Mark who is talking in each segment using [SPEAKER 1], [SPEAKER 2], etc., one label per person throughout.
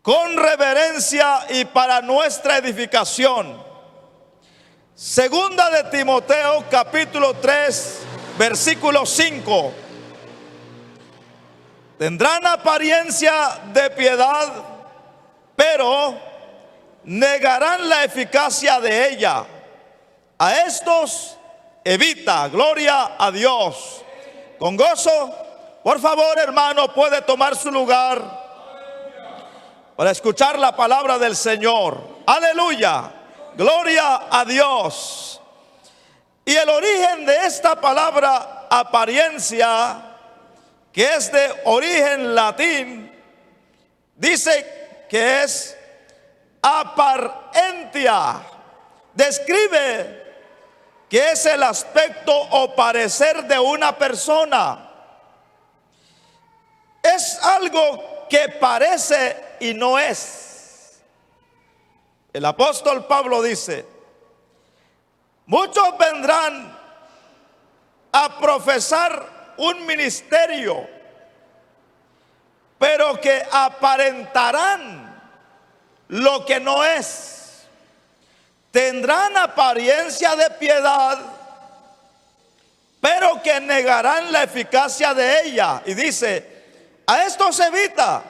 [SPEAKER 1] con reverencia y para nuestra edificación. Segunda de Timoteo capítulo 3 versículo 5. Tendrán apariencia de piedad, pero negarán la eficacia de ella. A estos evita. Gloria a Dios. Con gozo, por favor, hermano, puede tomar su lugar para escuchar la palabra del Señor. Aleluya. Gloria a Dios. Y el origen de esta palabra apariencia, que es de origen latín, dice que es aparentia. Describe que es el aspecto o parecer de una persona. Es algo que parece y no es. El apóstol Pablo dice: muchos vendrán a profesar un ministerio, pero que aparentarán lo que no es. Tendrán apariencia de piedad, pero que negarán la eficacia de ella. Y dice: a esto se evita.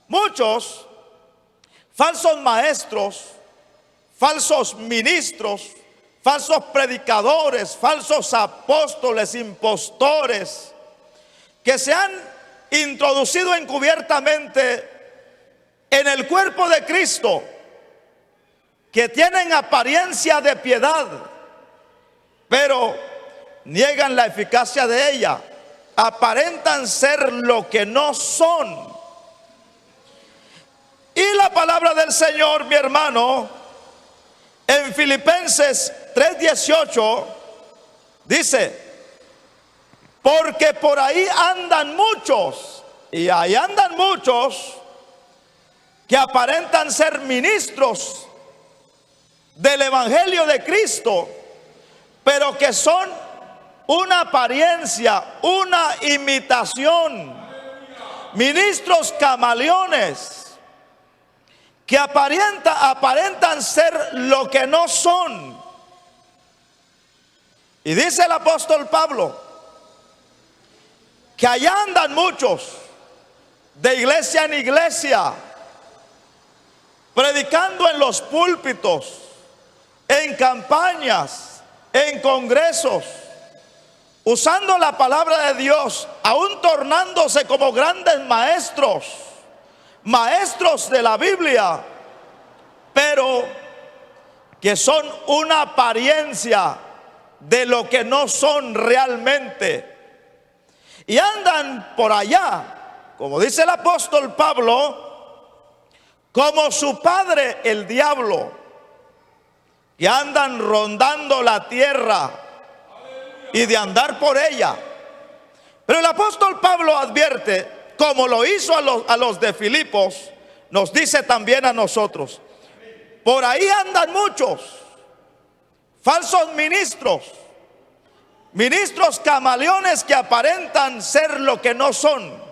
[SPEAKER 1] Muchos falsos maestros, falsos ministros, falsos predicadores, falsos apóstoles, impostores, que se han introducido encubiertamente en el cuerpo de Cristo, que tienen apariencia de piedad, pero niegan la eficacia de ella. Aparentan ser lo que no son. Y la palabra del Señor, mi hermano, en Filipenses 3:18 dice: porque por ahí andan muchos, y ahí andan muchos que aparentan ser ministros del evangelio de Cristo, pero que son una apariencia, una imitación. Ministros camaleones que aparentan ser lo que no son. Y dice el apóstol Pablo que allá andan muchos, de iglesia en iglesia, predicando en los púlpitos, en campañas, en congresos, usando la palabra de Dios, aún tornándose como grandes maestros de la Biblia, pero que son una apariencia de lo que no son realmente. Y andan por allá, como dice el apóstol Pablo, como su padre el diablo, que andan rondando la tierra y de andar por ella. Pero el apóstol Pablo advierte, como lo hizo a los de Filipos, nos dice también a nosotros: por ahí andan muchos falsos ministros camaleones que aparentan ser lo que no son,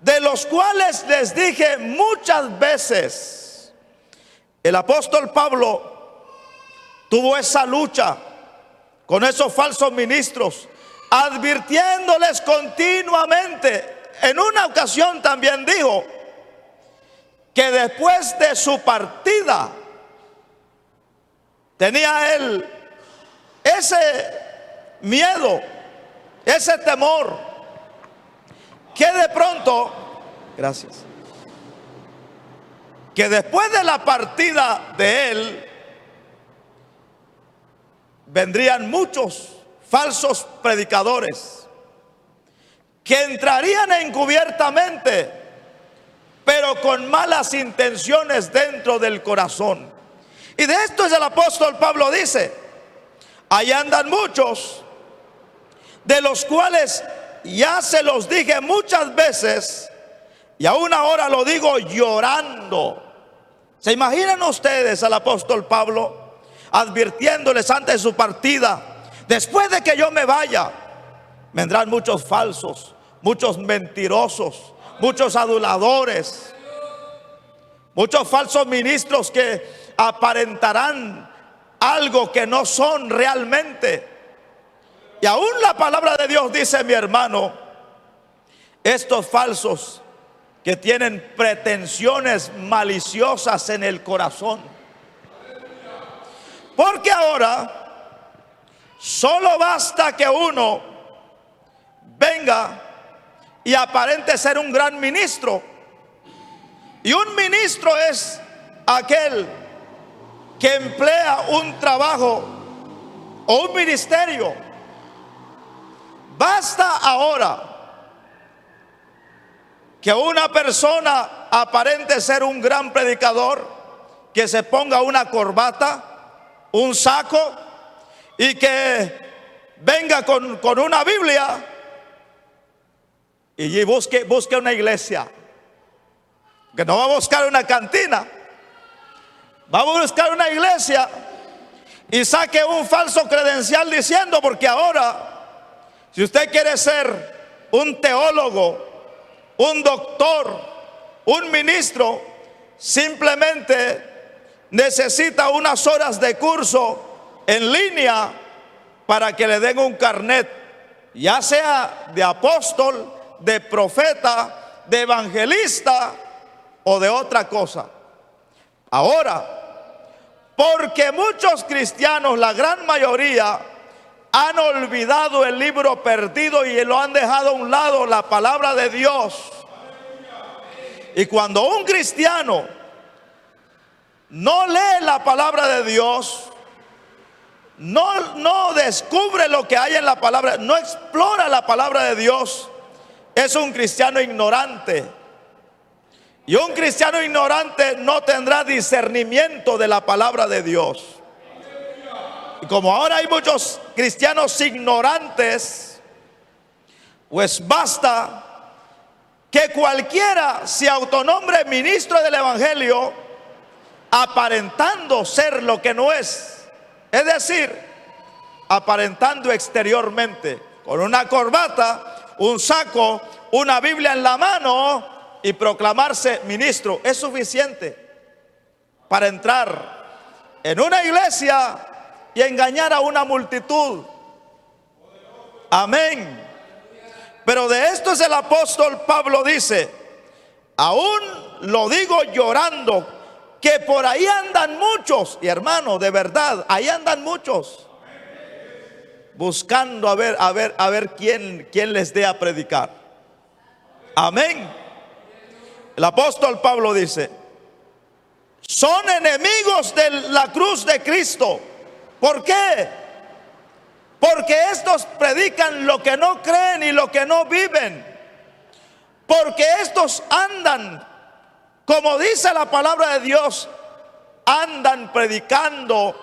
[SPEAKER 1] de los cuales les dije muchas veces. El apóstol Pablo tuvo esa lucha con esos falsos ministros, advirtiéndoles continuamente. En una ocasión también dijo que después de su partida tenía él ese miedo, ese temor, que de pronto, gracias, que después de la partida de él vendrían muchos falsos predicadores que entrarían encubiertamente, pero con malas intenciones dentro del corazón. Y de esto es el apóstol Pablo dice: ahí andan muchos, de los cuales ya se los dije muchas veces, y aún ahora lo digo llorando. ¿Se imaginan ustedes al apóstol Pablo advirtiéndoles antes de su partida: después de que yo me vaya, vendrán muchos falsos, muchos mentirosos, muchos aduladores, Muchos falsos ministros que aparentarán algo que no son realmente. Y aún la palabra de Dios dice, mi hermano, estos falsos que tienen pretensiones maliciosas en el corazón. Porque ahora solo basta que uno venga y aparente ser un gran ministro. Y un ministro es aquel que emplea un trabajo o un ministerio. Basta ahora que una persona aparente ser un gran predicador, que se ponga una corbata, un saco y que venga con una Biblia y busque una iglesia. Que no va a buscar una cantina, va a buscar una iglesia y saque un falso credencial diciendo, porque ahora, si usted quiere ser un teólogo, un doctor, un ministro, simplemente necesita unas horas de curso en línea para que le den un carnet, ya sea de apóstol, de profeta, de evangelista o de otra cosa. Ahora, porque muchos cristianos, la gran mayoría, han olvidado el libro perdido y lo han dejado a un lado, la palabra de Dios. Y cuando un cristiano no lee la palabra de Dios, no descubre lo que hay en la palabra, no explora la palabra de Dios, es un cristiano ignorante. Y un cristiano ignorante no tendrá discernimiento de la palabra de Dios. Y como ahora hay muchos cristianos ignorantes, pues basta que cualquiera se autonombre ministro del evangelio aparentando ser lo que no es. Es decir, aparentando exteriormente, con una corbata, un saco, una Biblia en la mano, y proclamarse ministro. Es suficiente para entrar en una iglesia y engañar a una multitud. Amén. Pero de esto es el apóstol Pablo dice, aún lo digo llorando, que por ahí andan muchos. Y hermano, de verdad, ahí andan muchos buscando a ver quién les dé a predicar. Amén. El apóstol Pablo dice, son enemigos de la cruz de Cristo. ¿Por qué? Porque estos predican lo que no creen y lo que no viven. Porque estos andan, como dice la palabra de Dios, andan predicando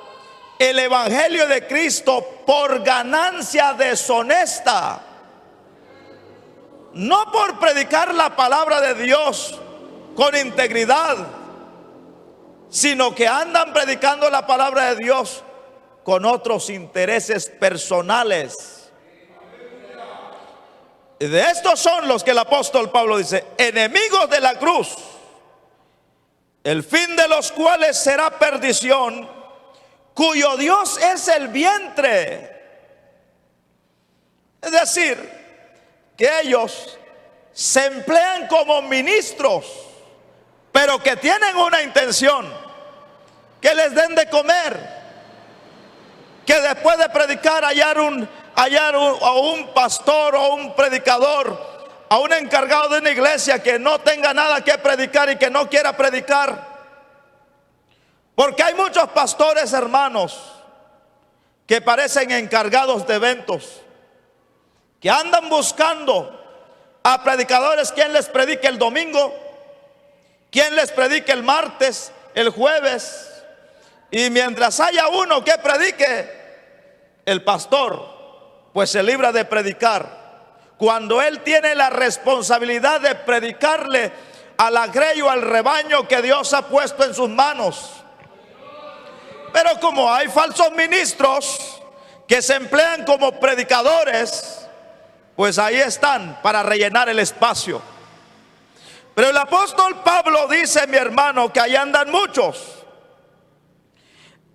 [SPEAKER 1] el evangelio de Cristo por ganancia deshonesta. No por predicar la palabra de Dios con integridad, sino que andan predicando la palabra de Dios con otros intereses personales. Y de estos son los que el apóstol Pablo dice, enemigos de la cruz, el fin de los cuales será perdición, cuyo Dios es el vientre. Es decir, que ellos se emplean como ministros, pero que tienen una intención, que les den de comer, que después de predicar hallar a un pastor o un predicador, a un encargado de una iglesia que no tenga nada que predicar y que no quiera predicar. Porque hay muchos pastores, hermanos, que parecen encargados de eventos, que andan buscando a predicadores, quien les predique el domingo, quien les predique el martes, el jueves, y mientras haya uno que predique, el pastor pues se libra de predicar, cuando él tiene la responsabilidad de predicarle al agrello, al rebaño que Dios ha puesto en sus manos. Pero como hay falsos ministros que se emplean como predicadores, pues ahí están para rellenar el espacio. Pero el apóstol Pablo dice, mi hermano, que ahí andan muchos,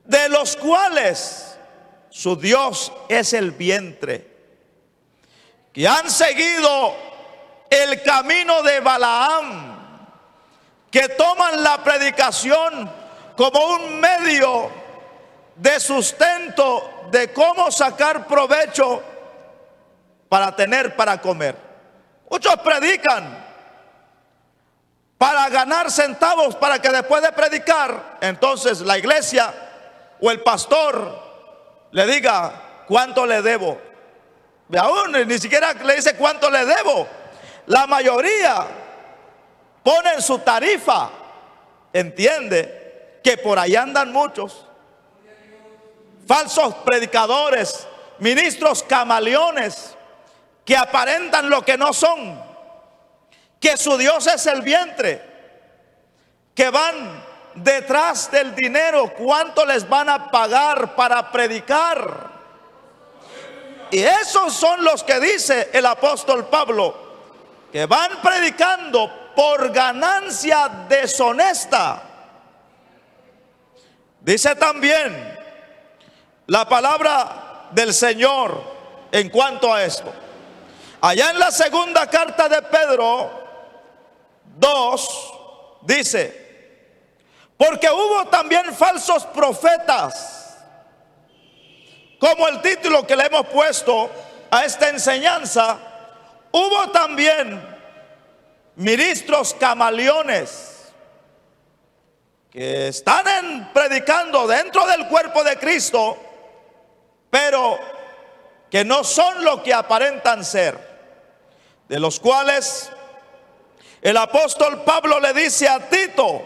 [SPEAKER 1] de los cuales su Dios es el vientre, que han seguido el camino de Balaam, que toman la predicación como un medio de sustento, de cómo sacar provecho para tener para comer. Muchos predican para ganar centavos, para que después de predicar, entonces la iglesia o el pastor le diga cuánto le debo. Aún ni siquiera le dice cuánto le debo. La mayoría ponen su tarifa. Entiende que por ahí andan muchos falsos predicadores, ministros camaleones, que aparentan lo que no son, que su Dios es el vientre, que van detrás del dinero, cuánto les van a pagar para predicar. Y esos son los que dice el apóstol Pablo, que van predicando por ganancia deshonesta. Dice también la palabra del Señor en cuanto a esto. Allá en la segunda carta de Pedro 2 dice: porque hubo también falsos profetas, como el título que le hemos puesto a esta enseñanza. Hubo también ministros camaleones que están predicando dentro del cuerpo de Cristo, pero que no son lo que aparentan ser, de los cuales el apóstol Pablo le dice a Tito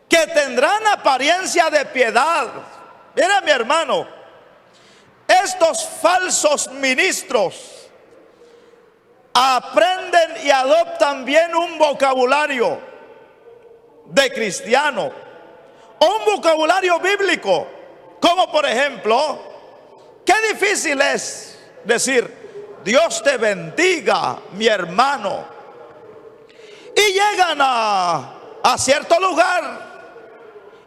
[SPEAKER 1] que tendrán apariencia de piedad. Mira, mi hermano, estos falsos ministros aprenden y adoptan bien un vocabulario de cristiano, o un vocabulario bíblico, como por ejemplo, qué difícil es decir Dios te bendiga, mi hermano, y llegan a cierto lugar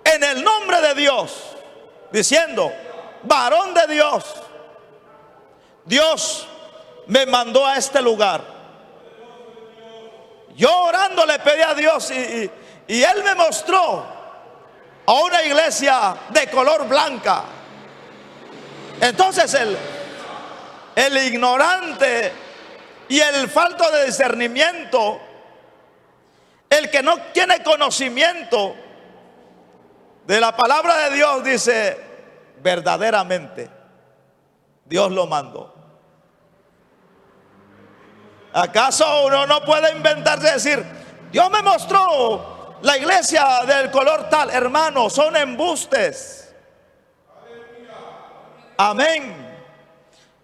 [SPEAKER 1] en el nombre de Dios, diciendo: varón de Dios, Dios me mandó a este lugar. Yo orando le pedí a Dios y Él me mostró a una iglesia de color blanca. Entonces el ignorante y el falto de discernimiento, el que no tiene conocimiento de la palabra de Dios, dice: verdaderamente Dios lo mandó. ¿Acaso uno no puede inventarse y decir: Dios me mostró la iglesia del color tal? Hermano, son embustes. Amén.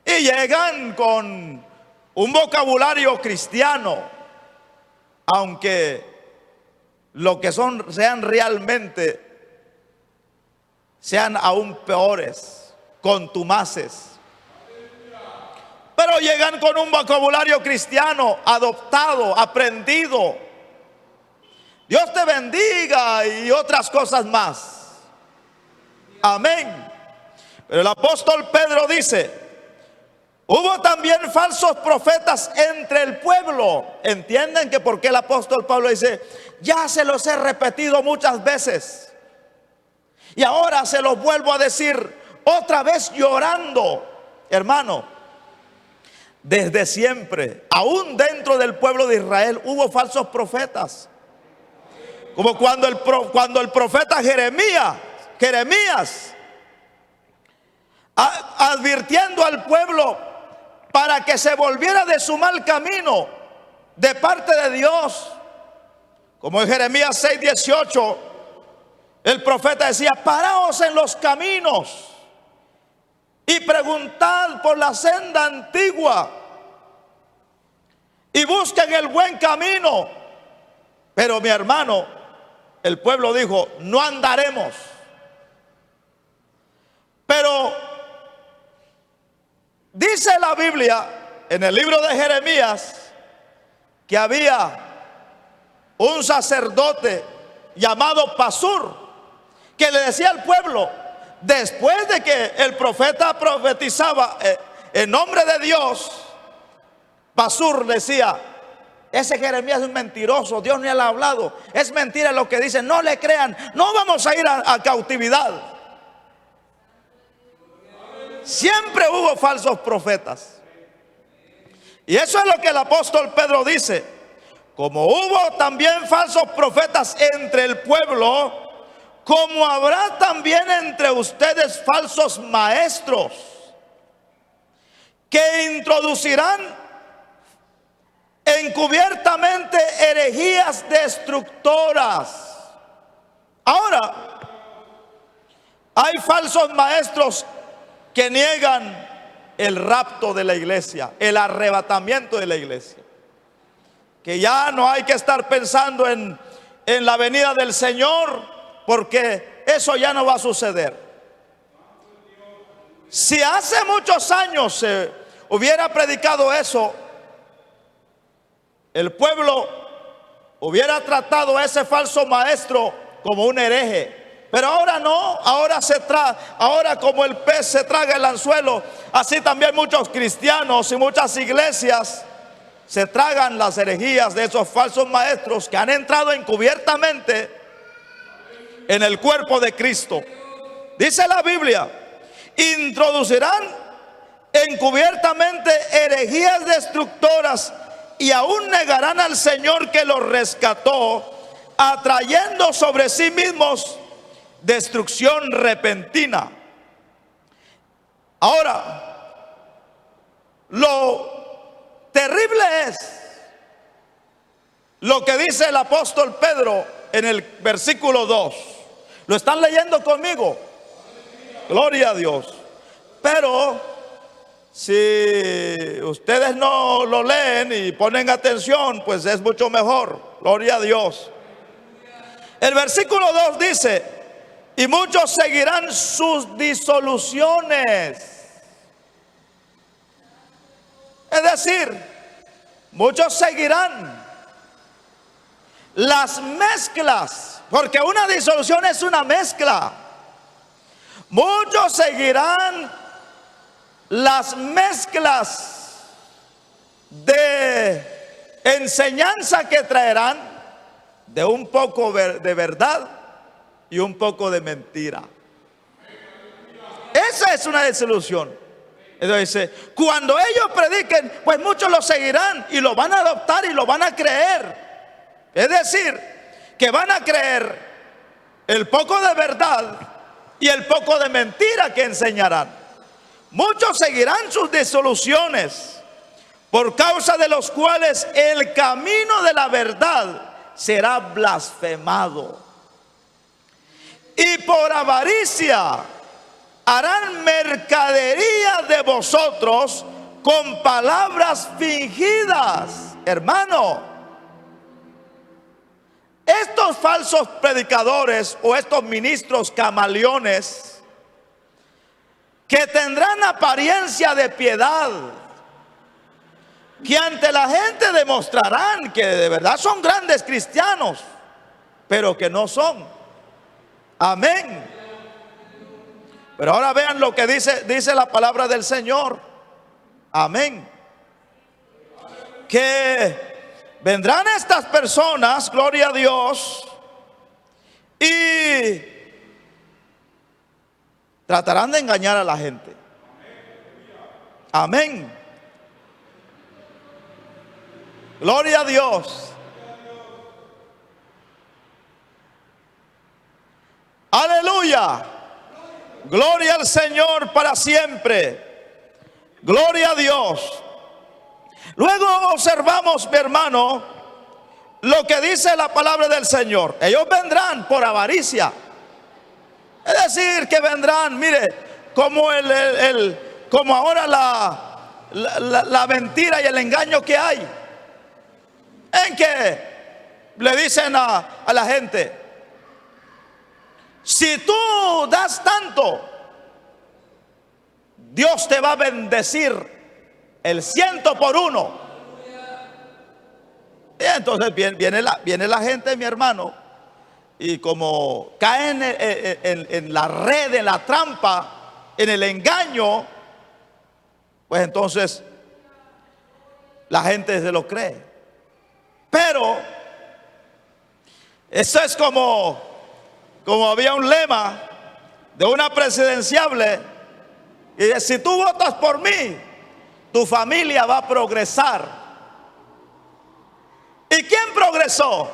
[SPEAKER 1] Y llegan con un vocabulario cristiano, aunque lo que son sean realmente, sean aún peores, contumaces. Pero llegan con un vocabulario cristiano, adoptado, aprendido. Dios te bendiga y otras cosas más. Amén. Pero el apóstol Pedro dice: hubo también falsos profetas entre el pueblo. ¿Entienden que por qué el apóstol Pablo dice: ya se los he repetido muchas veces y ahora se los vuelvo a decir otra vez llorando? Hermano, desde siempre, aún dentro del pueblo de Israel, hubo falsos profetas. Como cuando el profeta Jeremías, advirtiendo al pueblo para que se volviera de su mal camino de parte de Dios, como en Jeremías 6:18, el profeta decía: paraos en los caminos y preguntad por la senda antigua y busquen el buen camino. Pero mi hermano, el pueblo dijo: no andaremos. Pero dice la Biblia en el libro de Jeremías que había un sacerdote llamado Pasur, que le decía al pueblo, después de que el profeta profetizaba en nombre de Dios, Pasur decía, ese Jeremías es un mentiroso, Dios ni le ha hablado, es mentira lo que dice, no le crean, no vamos a ir a cautividad. Siempre hubo falsos profetas. Y eso es lo que el apóstol Pedro dice. Como hubo también falsos profetas entre el pueblo, como habrá también entre ustedes falsos maestros, que introducirán encubiertamente herejías destructoras. Ahora, hay falsos maestros que niegan el rapto de la iglesia, el arrebatamiento de la iglesia. Que ya no hay que estar pensando en la venida del Señor, porque eso ya no va a suceder. Si hace muchos años se hubiera predicado eso, el pueblo hubiera tratado a ese falso maestro como un hereje. Pero ahora no, ahora como el pez se traga el anzuelo, así también muchos cristianos y muchas iglesias se tragan las herejías de esos falsos maestros que han entrado encubiertamente en el cuerpo de Cristo. Dice la Biblia, introducirán encubiertamente herejías destructoras y aún negarán al Señor que los rescató, atrayendo sobre sí mismos destrucción repentina. Ahora, lo terrible es lo que dice el apóstol Pedro en el versículo 2. ¿Lo están leyendo conmigo? Gloria a Dios. Pero si ustedes no lo leen y ponen atención, pues es mucho mejor. Gloria a Dios. El versículo 2 dice, y muchos seguirán sus disoluciones. Es decir, muchos seguirán las mezclas, porque una disolución es una mezcla. Muchos seguirán las mezclas de enseñanza que traerán, de un poco de verdad y un poco de mentira. Esa es una desilusión. Entonces, cuando ellos prediquen, pues muchos lo seguirán y lo van a adoptar y lo van a creer. Es decir, que van a creer el poco de verdad y el poco de mentira que enseñarán. Muchos seguirán sus disoluciones, por causa de los cuales el camino de la verdad será blasfemado. Y por avaricia harán mercadería de vosotros con palabras fingidas. Hermano, estos falsos predicadores o estos ministros camaleones que tendrán apariencia de piedad, que ante la gente demostrarán que de verdad son grandes cristianos, pero que no son. Amén. Pero ahora vean lo que dice la palabra del Señor. Amén. Que vendrán estas personas, gloria a Dios, y tratarán de engañar a la gente. Amén. Gloria a Dios. Aleluya. Gloria al Señor para siempre. Gloria a Dios. Luego observamos, mi hermano, lo que dice la palabra del Señor. Ellos vendrán por avaricia. Es decir, que vendrán, mire, como como ahora la mentira y el engaño que hay. En que le dicen a la gente, si tú das tanto, Dios te va a bendecir el 100 por 1. Y entonces viene la gente, mi hermano, y como caen en la red, en la trampa, en el engaño, pues entonces la gente se lo cree. Pero eso es como había un lema de una presidenciable, y dice: si tú votas por mí, tu familia va a progresar. ¿Y quién progresó?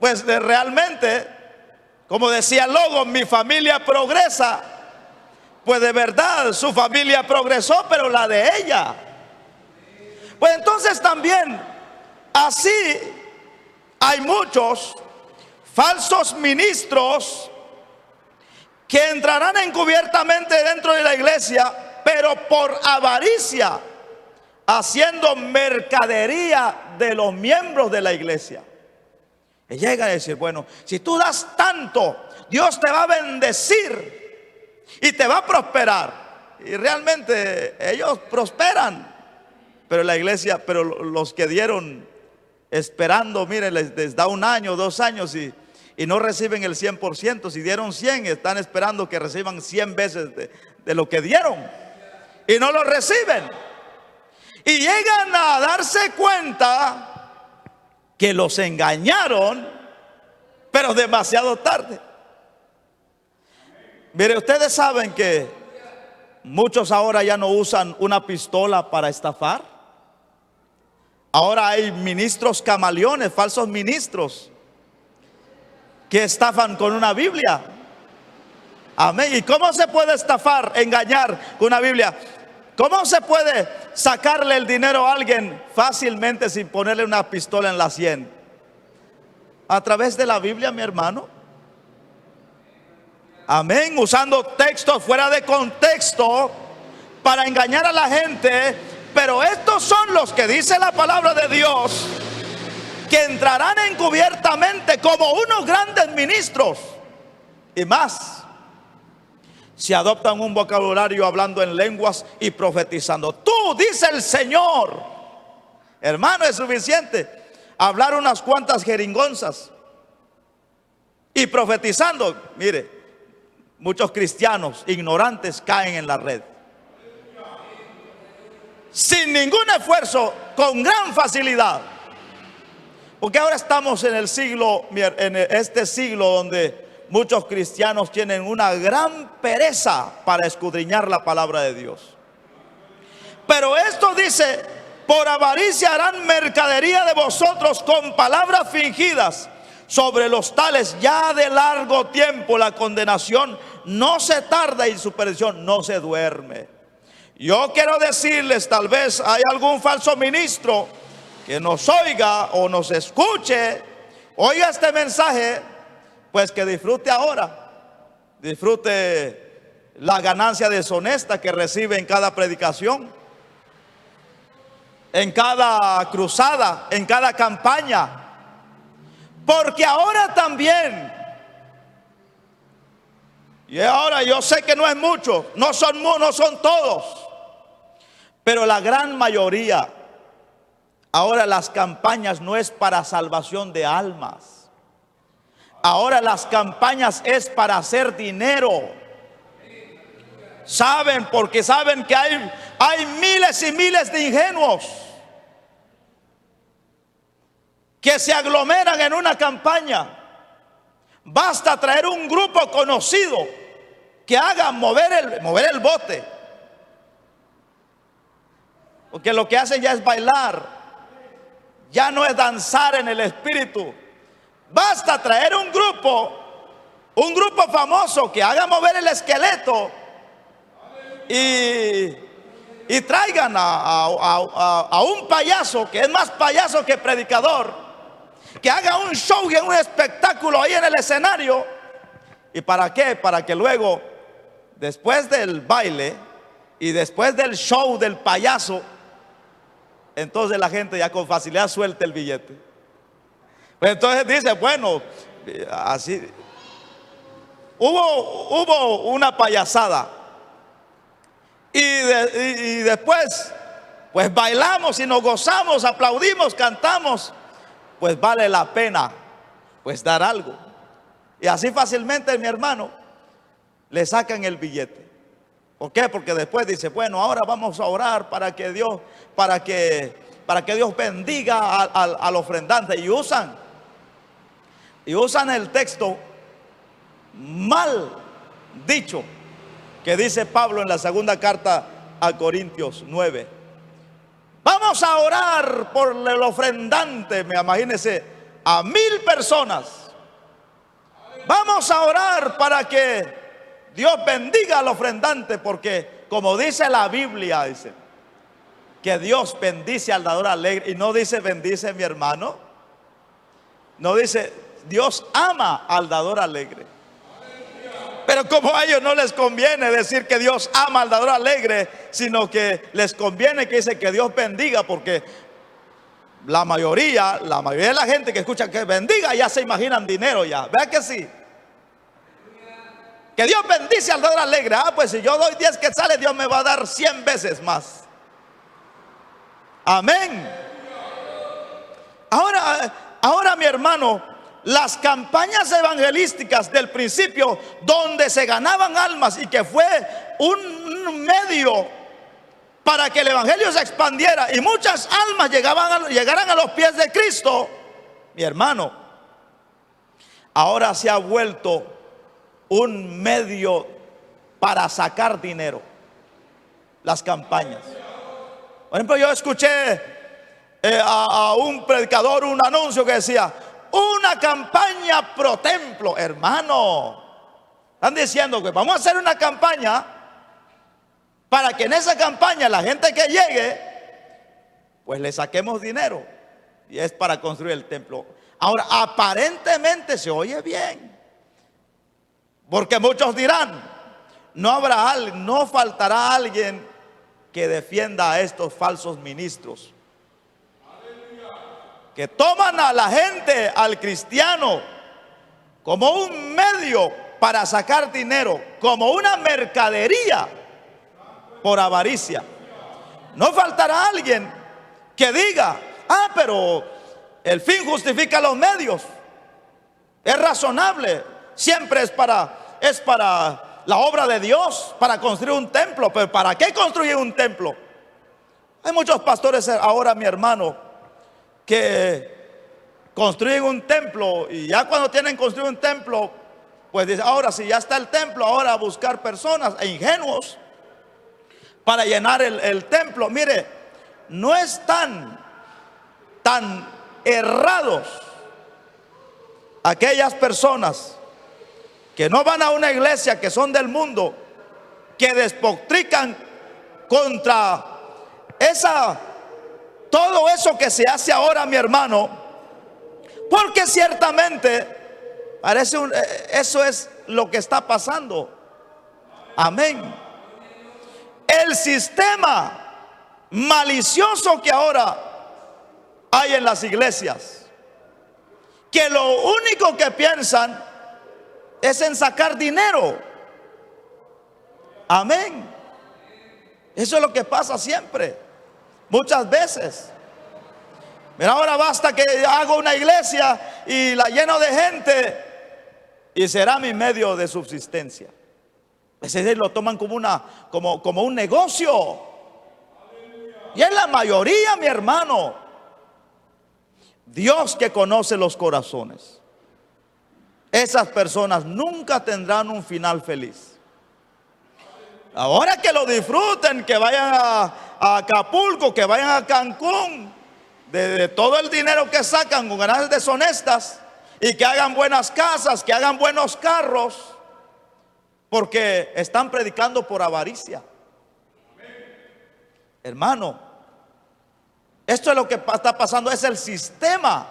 [SPEAKER 1] Pues realmente, como decía el logo, mi familia progresa. Pues de verdad su familia progresó, pero la de ella. Pues entonces también así hay muchos falsos ministros que entrarán encubiertamente dentro de la iglesia, pero por avaricia, haciendo mercadería de los miembros de la iglesia. Y llega a decir: bueno, si tú das tanto, Dios te va a bendecir y te va a prosperar. Y realmente ellos prosperan, pero la iglesia, pero los que dieron esperando, miren, les da 1 año, 2 años y no reciben el 100%. Si dieron 100, están esperando que reciban 100 veces de lo que dieron, y no lo reciben. Y llegan a darse cuenta que los engañaron, pero demasiado tarde. Mire, ustedes saben que muchos ahora ya no usan una pistola para estafar. Ahora hay ministros camaleones, falsos ministros, que estafan con una Biblia. Amén. ¿Y cómo se puede estafar, engañar con una Biblia? ¿Cómo se puede sacarle el dinero a alguien fácilmente sin ponerle una pistola en la sien? A través de la Biblia, mi hermano. Amén. Usando textos fuera de contexto para engañar a la gente. Pero estos son los que dice la palabra de Dios, que entrarán encubiertamente como unos grandes ministros. Y más, si adoptan un vocabulario hablando en lenguas y profetizando. Tú, dice el Señor. Hermano, es suficiente hablar unas cuantas jeringonzas y profetizando. Mire, muchos cristianos ignorantes caen en la red sin ningún esfuerzo, con gran facilidad. Porque ahora estamos en este siglo donde muchos cristianos tienen una gran pereza para escudriñar la palabra de Dios. Pero esto dice: por avaricia harán mercadería de vosotros con palabras fingidas. Sobre los tales ya de largo tiempo la condenación no se tarda y su perdición no se duerme. Yo quiero decirles, tal vez hay algún falso ministro que nos oiga o nos escuche, oiga este mensaje, pues que disfrute ahora, disfrute la ganancia deshonesta que recibe en cada predicación, en cada cruzada, en cada campaña. Porque ahora también, y ahora yo sé que no es mucho, no son todos, pero la gran mayoría, ahora las campañas no es para salvación de almas. Ahora las campañas es para hacer dinero. Saben, porque saben que hay miles y miles de ingenuos que se aglomeran en una campaña. Basta traer un grupo conocido que haga mover el bote. Porque lo que hacen ya es bailar, ya no es danzar en el espíritu. Basta traer un grupo famoso que haga mover el esqueleto y traigan a un payaso que es más payaso que predicador, que haga un show y un espectáculo ahí en el escenario. ¿Y para qué? Para que luego, después del baile y después del show del payaso, entonces la gente ya con facilidad suelta el billete. Pues entonces dice: bueno, así hubo una payasada y después pues bailamos y nos gozamos, aplaudimos, cantamos, pues vale la pena pues dar algo. Y así fácilmente, mi hermano, le sacan el billete. ¿Por qué? Porque después dice, bueno, ahora vamos a orar para que Dios bendiga al ofrendante. Y usan el texto mal dicho que dice Pablo en la segunda carta a Corintios 9. Vamos a orar por el ofrendante. Me imagínense a 1000 personas. Vamos a orar para que Dios bendiga al ofrendante, porque como dice la Biblia, dice que Dios bendice al dador alegre. Y no dice bendice mi hermano, no dice Dios ama al dador alegre. Pero como a ellos no les conviene decir que Dios ama al dador alegre, sino que les conviene que dice que Dios bendiga, porque la mayoría de la gente que escucha que bendiga ya se imaginan dinero ya. ¿Verdad que sí? Que Dios bendice al dador alegre. Pues si yo doy 10 quetzales, Dios me va a dar 100 veces más. Amén. Ahora mi hermano, las campañas evangelísticas del principio, donde se ganaban almas y que fue un medio para que el evangelio se expandiera y muchas almas llegaran a los pies de Cristo, mi hermano, ahora se ha vuelto un medio para sacar dinero. Las campañas. Por ejemplo, yo escuché a un predicador un anuncio que decía: una campaña pro templo. Hermano, están diciendo que vamos a hacer una campaña para que en esa campaña la gente que llegue, pues le saquemos dinero. Y es para construir el templo. Ahora, aparentemente se oye bien, porque muchos dirán: no faltará alguien que defienda a estos falsos ministros, que toman a la gente, al cristiano, como un medio para sacar dinero, como una mercadería por avaricia. No faltará alguien que diga: pero el fin justifica los medios. Es razonable, siempre es para la obra de Dios, para construir un templo. Pero ¿para qué construir un templo? Hay muchos pastores ahora, mi hermano, que construyen un templo y ya cuando tienen construido un templo, pues dicen: ahora si ya está el templo, ahora a buscar personas e ingenuos para llenar el templo. Mire, no están tan errados aquellas personas que no van a una iglesia, que son del mundo, que despotrican contra todo eso que se hace ahora, mi hermano, porque ciertamente eso es lo que está pasando. Amén. El sistema malicioso que ahora hay en las iglesias, que lo único que piensan es en sacar dinero. Amén. Eso es lo que pasa siempre, muchas veces. Mira, ahora basta que hago una iglesia y la lleno de gente y será mi medio de subsistencia. Ese lo toman como un negocio. Y es la mayoría, mi hermano. Dios, que conoce los corazones, esas personas nunca tendrán un final feliz. Ahora que lo disfruten, que vayan a Acapulco, que vayan a Cancún, de todo el dinero que sacan con ganancias deshonestas, y que hagan buenas casas, que hagan buenos carros, porque están predicando por avaricia. Hermano, esto es lo que está pasando. Es el sistema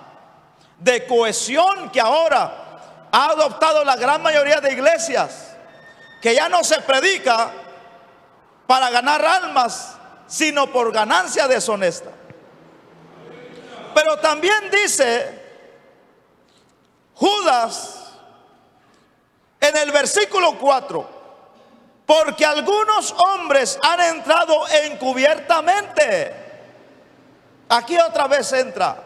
[SPEAKER 1] de cohesión que ahora ha adoptado la gran mayoría de iglesias, que ya no se predica para ganar almas, sino por ganancia deshonesta. Pero también dice Judas en el versículo 4: porque algunos hombres han entrado encubiertamente. Aquí otra vez entra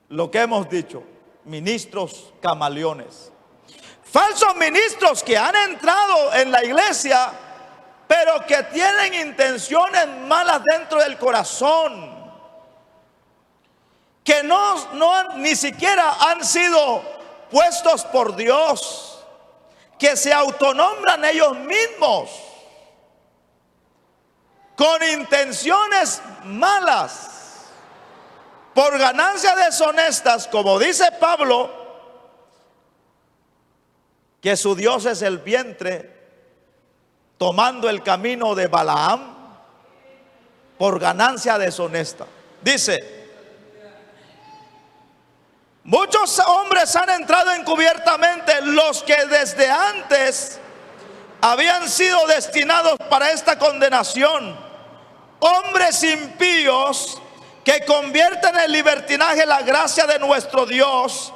[SPEAKER 1] lo que hemos dicho, ministros camaleones. Falsos ministros que han entrado en la iglesia, pero que tienen intenciones malas dentro del corazón, que ni siquiera han sido puestos por Dios, que se autonombran ellos mismos con intenciones malas, por ganancias deshonestas, como dice Pablo, que su Dios es el vientre, tomando el camino de Balaam por ganancia deshonesta. Dice: muchos hombres han entrado encubiertamente, los que desde antes habían sido destinados para esta condenación, hombres impíos que convierten en libertinaje la gracia de nuestro Dios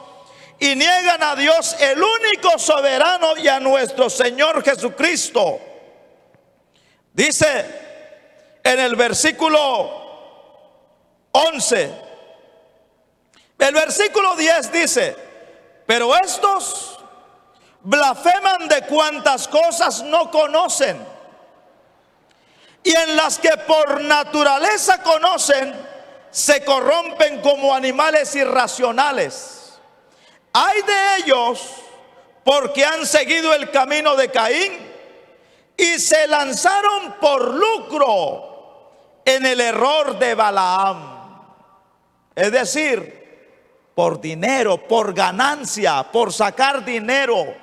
[SPEAKER 1] y niegan a Dios, el único soberano, y a nuestro Señor Jesucristo. Dice en el versículo 11, el versículo 10 dice: pero estos blasfeman de cuantas cosas no conocen, y en las que por naturaleza conocen, se corrompen como animales irracionales. Ay de ellos, porque han seguido el camino de Caín y se lanzaron por lucro en el error de Balaam. Es decir, por dinero, por ganancia, por sacar dinero.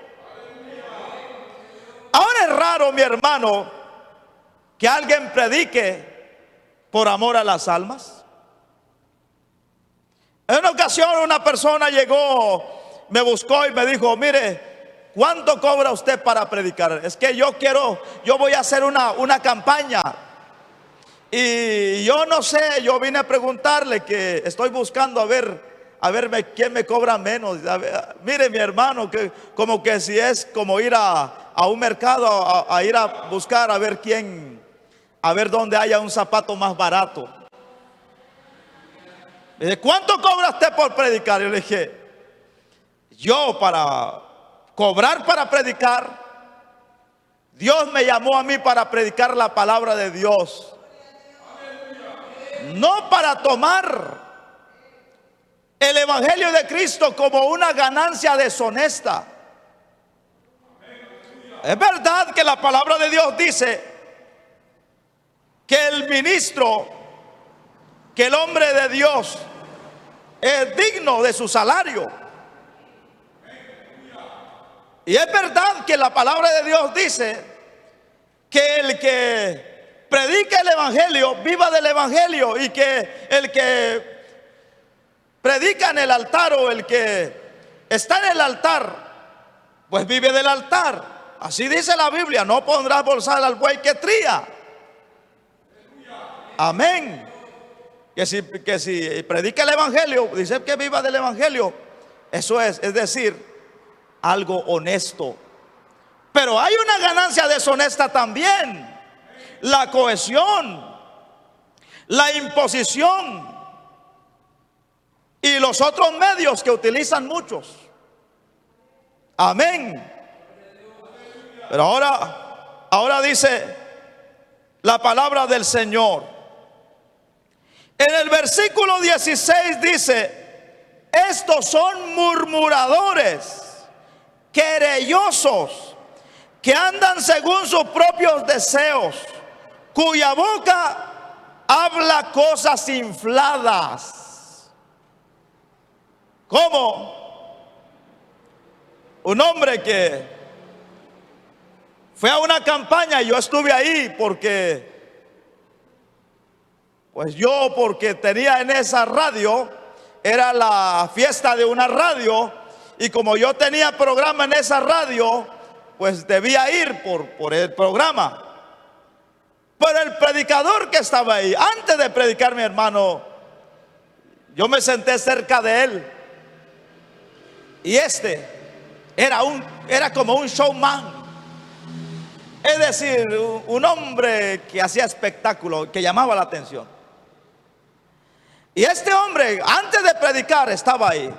[SPEAKER 1] Ahora es raro, mi hermano, que alguien predique por amor a las almas. En una ocasión una persona llegó, me buscó y me dijo: mire, ¿cuánto cobra usted para predicar? Es que yo voy a hacer una campaña. Y yo no sé, yo vine a preguntarle, que estoy buscando a ver quién me cobra menos. Mire, mi hermano, que como que si es como ir a un mercado a ir a buscar a ver dónde haya un zapato más barato. Me dice: ¿cuánto cobra usted por predicar? Yo le dije: yo para cobrar para predicar, Dios me llamó a mí para predicar la palabra de Dios, no para tomar el evangelio de Cristo como una ganancia deshonesta. Es verdad que la palabra de Dios dice que el ministro, que el hombre de Dios es digno de su salario. Y es verdad que la palabra de Dios dice que el que predica el evangelio viva del evangelio, y que el que predica en el altar, o el que está en el altar, pues vive del altar. Así dice la Biblia: no pondrás bolsar al buey que tría. Amén. Que si predica el evangelio, dice que viva del evangelio. Eso es decir, algo honesto. Pero hay una ganancia deshonesta también: la cohesión, la imposición y los otros medios que utilizan muchos. Amén. Pero ahora dice la palabra del Señor. En el versículo 16 dice: estos son murmuradores, querellosos, que andan según sus propios deseos, cuya boca habla cosas infladas. Como un hombre que fue a una campaña, y yo estuve ahí porque tenía en esa radio, era la fiesta de una radio, y como yo tenía programa en esa radio, pues debía ir por el programa. Pero el predicador que estaba ahí, antes de predicar, mi hermano, yo me senté cerca de él, y era como un showman. Es decir, un hombre que hacía espectáculo, que llamaba la atención. Y este hombre, antes de predicar, estaba ahí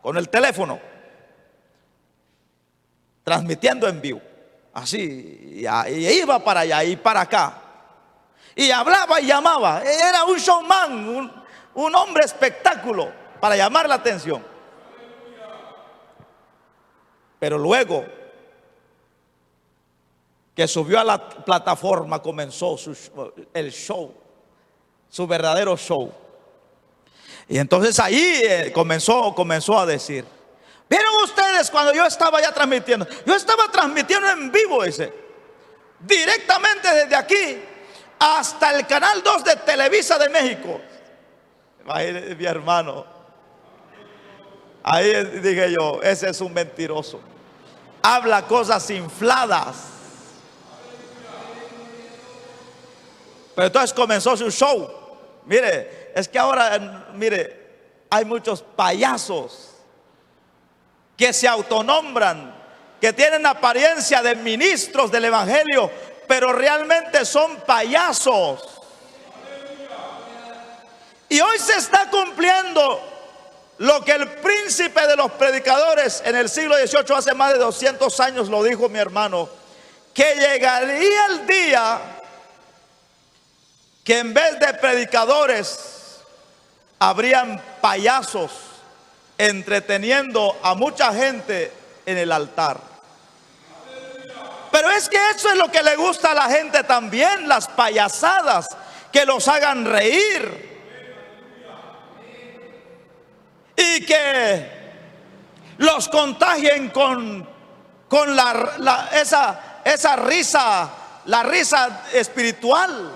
[SPEAKER 1] con el teléfono, transmitiendo en vivo. Así, y iba para allá y para acá. Y hablaba y llamaba. Era un showman, un hombre espectáculo para llamar la atención. Pero luego que subió a la plataforma, comenzó el show, su verdadero show. Y entonces ahí comenzó a decir: ¿vieron ustedes cuando yo estaba ya transmitiendo? Yo estaba transmitiendo en vivo, dice, directamente desde aquí hasta el canal 2 de Televisa de México. Imagínense, mi hermano. Ahí dije yo, ese es un mentiroso. Habla cosas infladas. Pero entonces comenzó su show. Mire, es que ahora, mire, hay muchos payasos que se autonombran, que tienen apariencia de ministros del evangelio, pero realmente son payasos. Y hoy se está cumpliendo lo que el príncipe de los predicadores en el siglo XVIII, hace más de 200 años, lo dijo, mi hermano, que llegaría el día que en vez de predicadores habrían payasos entreteniendo a mucha gente en el altar. Pero es que eso es lo que le gusta a la gente también, las payasadas, que los hagan reír y que los contagien con esa risa, la risa espiritual.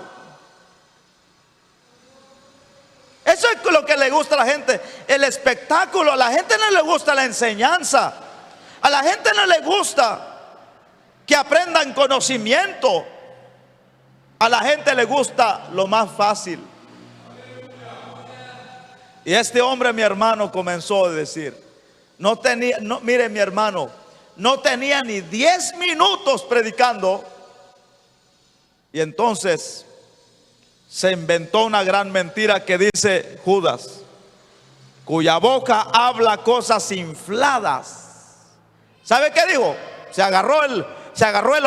[SPEAKER 1] Eso es lo que le gusta a la gente, el espectáculo. A la gente no le gusta la enseñanza. A la gente no le gusta que aprendan conocimiento. A la gente le gusta lo más fácil. Y este hombre, mi hermano, comenzó a decir, mire, mi hermano, no tenía ni 10 minutos predicando, y entonces se inventó una gran mentira que dice Judas, cuya boca habla cosas infladas. ¿Sabe qué dijo? Se agarró el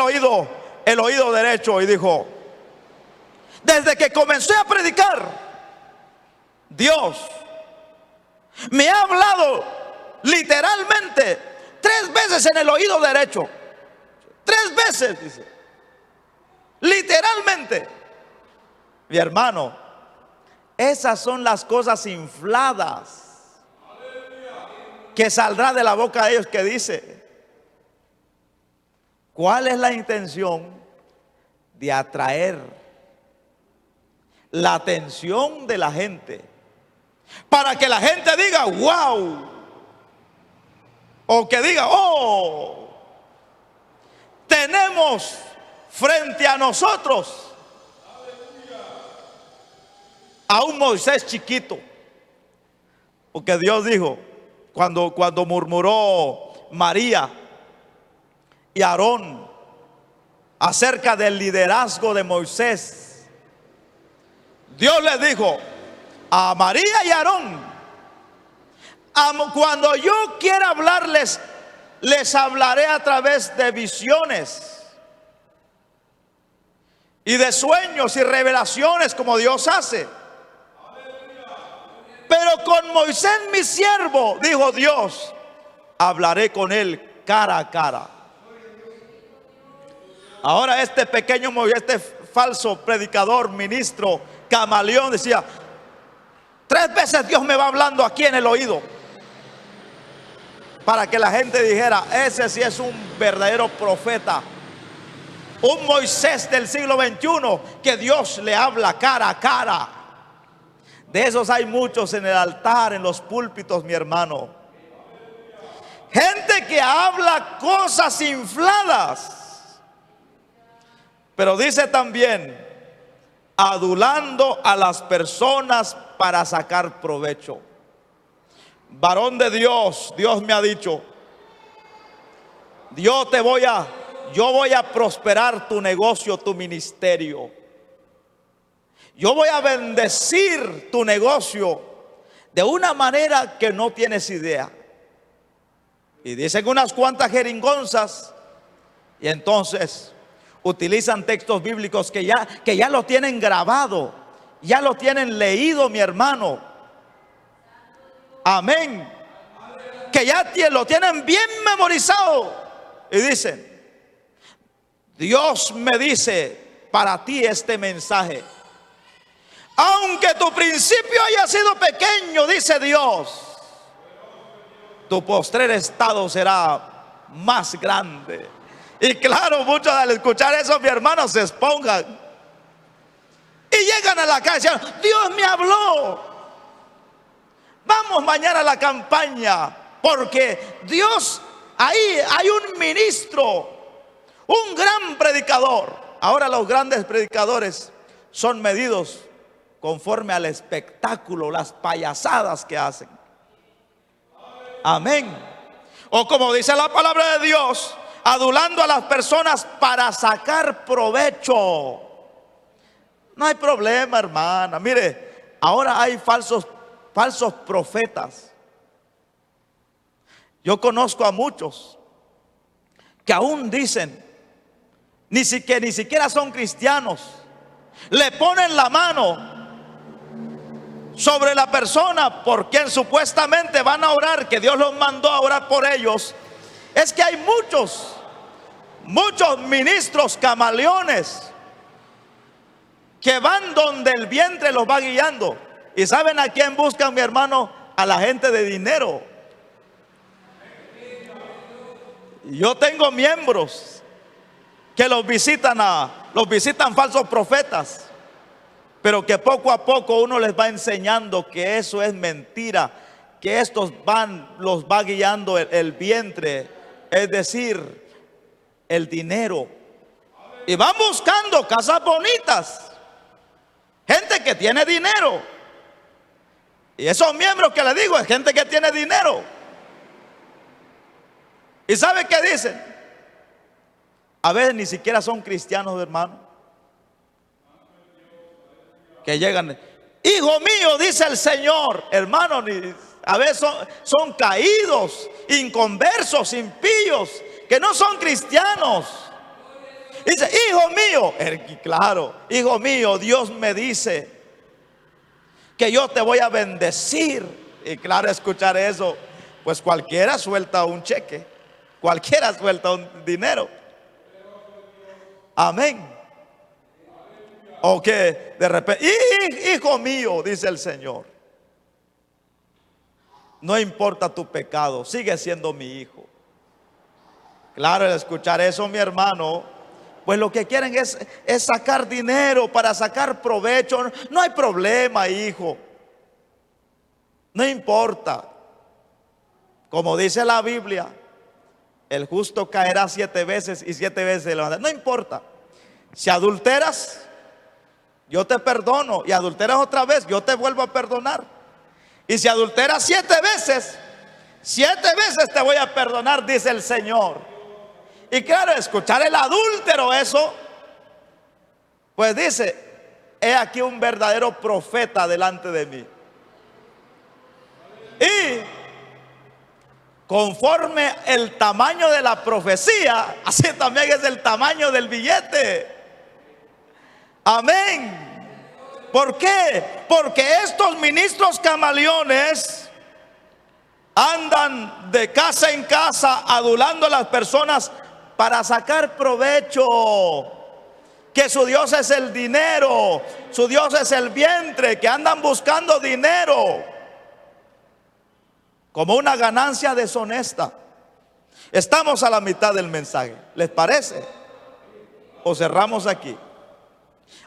[SPEAKER 1] oído derecho y dijo: desde que comencé a predicar, Dios me ha hablado literalmente 3 veces en el oído derecho. 3 veces, dice. Literalmente. Mi hermano, esas son las cosas infladas que saldrá de la boca de ellos, que dice: ¿cuál es la intención? De atraer la atención de la gente, para que la gente diga wow, o que diga oh, tenemos frente a nosotros a un Moisés chiquito. Porque Dios dijo, cuando murmuró María y Aarón acerca del liderazgo de Moisés, Dios les dijo a María y a Aarón: cuando yo quiera hablarles, les hablaré a través de visiones y de sueños y revelaciones, como Dios hace. Pero con Moisés, mi siervo, dijo Dios, hablaré con él cara a cara. Ahora este pequeño Moisés, este falso predicador, ministro, camaleón, decía: 3 veces Dios me va hablando aquí en el oído, para que la gente dijera: ese sí es un verdadero profeta, un Moisés del siglo XXI, que Dios le habla cara a cara. De esos hay muchos en el altar, en los púlpitos, mi hermano. Gente que habla cosas infladas, pero dice también, adulando a las personas para sacar provecho. Varón de Dios, Dios me ha dicho: yo voy a prosperar tu negocio, tu ministerio. Yo voy a bendecir tu negocio de una manera que no tienes idea. Y dicen unas cuantas jeringonzas y entonces utilizan textos bíblicos que ya lo tienen grabado, ya lo tienen leído, mi hermano. Amén. Que ya lo tienen bien memorizado. Y dicen, Dios me dice para ti este mensaje. Aunque tu principio haya sido pequeño, dice Dios, tu postrer estado será más grande. Y claro, muchos al escuchar eso, mi hermano, se esponjan y llegan a la casa y dicen, Dios me habló, vamos mañana a la campaña, porque Dios, ahí hay un ministro, un gran predicador. Ahora los grandes predicadores son medidos conforme al espectáculo, las payasadas que hacen. Amén. O como dice la palabra de Dios, adulando a las personas para sacar provecho. No hay problema, hermana. Mire, ahora hay falsos profetas. Yo conozco a muchos que aún dicen, ni siquiera son cristianos, le ponen la mano sobre la persona por quien supuestamente van a orar, que Dios los mandó a orar por ellos. Es que hay muchos ministros camaleones que van donde el vientre los va guiando. ¿Y saben a quién buscan, mi hermano? A la gente de dinero. Yo tengo miembros que los visitan falsos profetas, pero que poco a poco uno les va enseñando que eso es mentira, que los va guiando el vientre, es decir, el dinero. Y van buscando casas bonitas, gente que tiene dinero. Y esos miembros que le digo es gente que tiene dinero. ¿Y sabe qué dicen? A veces ni siquiera son cristianos, hermano. Que llegan, hijo mío, dice el Señor, hermano, a veces son caídos, inconversos, impíos, que no son cristianos. Dice, hijo mío, claro, hijo mío, Dios me dice que yo te voy a bendecir. Y claro, escuchar eso, pues cualquiera suelta un cheque, cualquiera suelta un dinero. Amén. O que de repente, hijo mío, dice el Señor, no importa tu pecado, sigue siendo mi hijo. Claro, al escuchar eso, mi hermano, pues lo que quieren es sacar dinero para sacar provecho. No hay problema, hijo, no importa. Como dice la Biblia, el justo caerá 7 veces y 7 veces se levantará. No importa. Si adulteras, yo te perdono, y adulteras otra vez, yo te vuelvo a perdonar. Y si adulteras 7 veces, 7 veces te voy a perdonar, dice el Señor. Y claro, escuchar el adúltero eso, pues dice, he aquí un verdadero profeta delante de mí. Y conforme el tamaño de la profecía, así también es el tamaño del billete. Amén. ¿Por qué? Porque estos ministros camaleones andan de casa en casa adulando a las personas para sacar provecho. Que su Dios es el dinero, su Dios es el vientre, que andan buscando dinero como una ganancia deshonesta. Estamos a la mitad del mensaje, ¿les parece? ¿O cerramos aquí?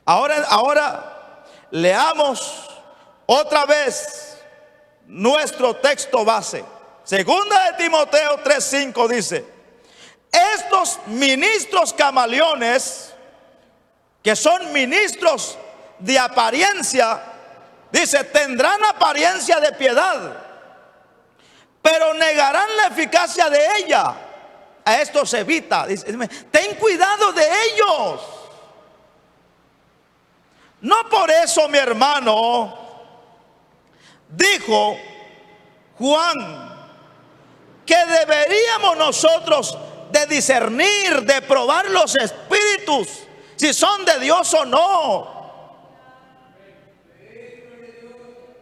[SPEAKER 1] Ahora leamos otra vez nuestro texto base. Segunda de Timoteo 3:5 dice: estos ministros camaleones, que son ministros de apariencia, dice, tendrán apariencia de piedad, pero negarán la eficacia de ella. A estos evita, dice, ten cuidado de ellos, No por eso, mi hermano, dijo Juan, que deberíamos nosotros de discernir, de probar los espíritus, si son de Dios o no.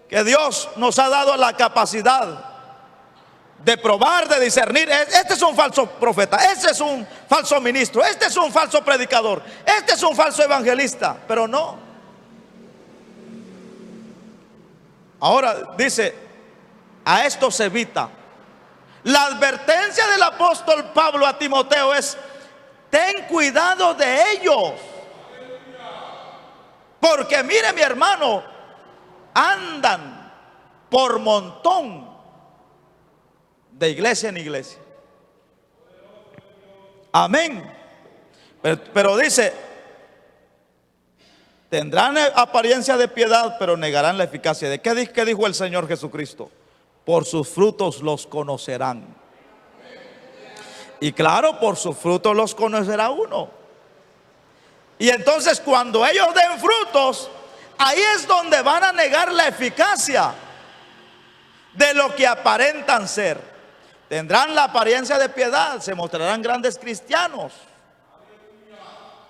[SPEAKER 1] Que Dios nos ha dado la capacidad de probar, de discernir. Este es un falso profeta, este es un falso ministro, este es un falso predicador, este es un falso evangelista, pero no. Ahora dice, a esto se evita. La advertencia del apóstol Pablo a Timoteo es: ten cuidado de ellos. Porque mire, mi hermano, andan por montón, de iglesia en iglesia. Amén. Pero dice, tendrán apariencia de piedad, pero negarán la eficacia. ¿De qué dijo el Señor Jesucristo? Por sus frutos los conocerán. Y claro, por sus frutos los conocerá uno. Y entonces cuando ellos den frutos, ahí es donde van a negar la eficacia de lo que aparentan ser. Tendrán la apariencia de piedad, se mostrarán grandes cristianos,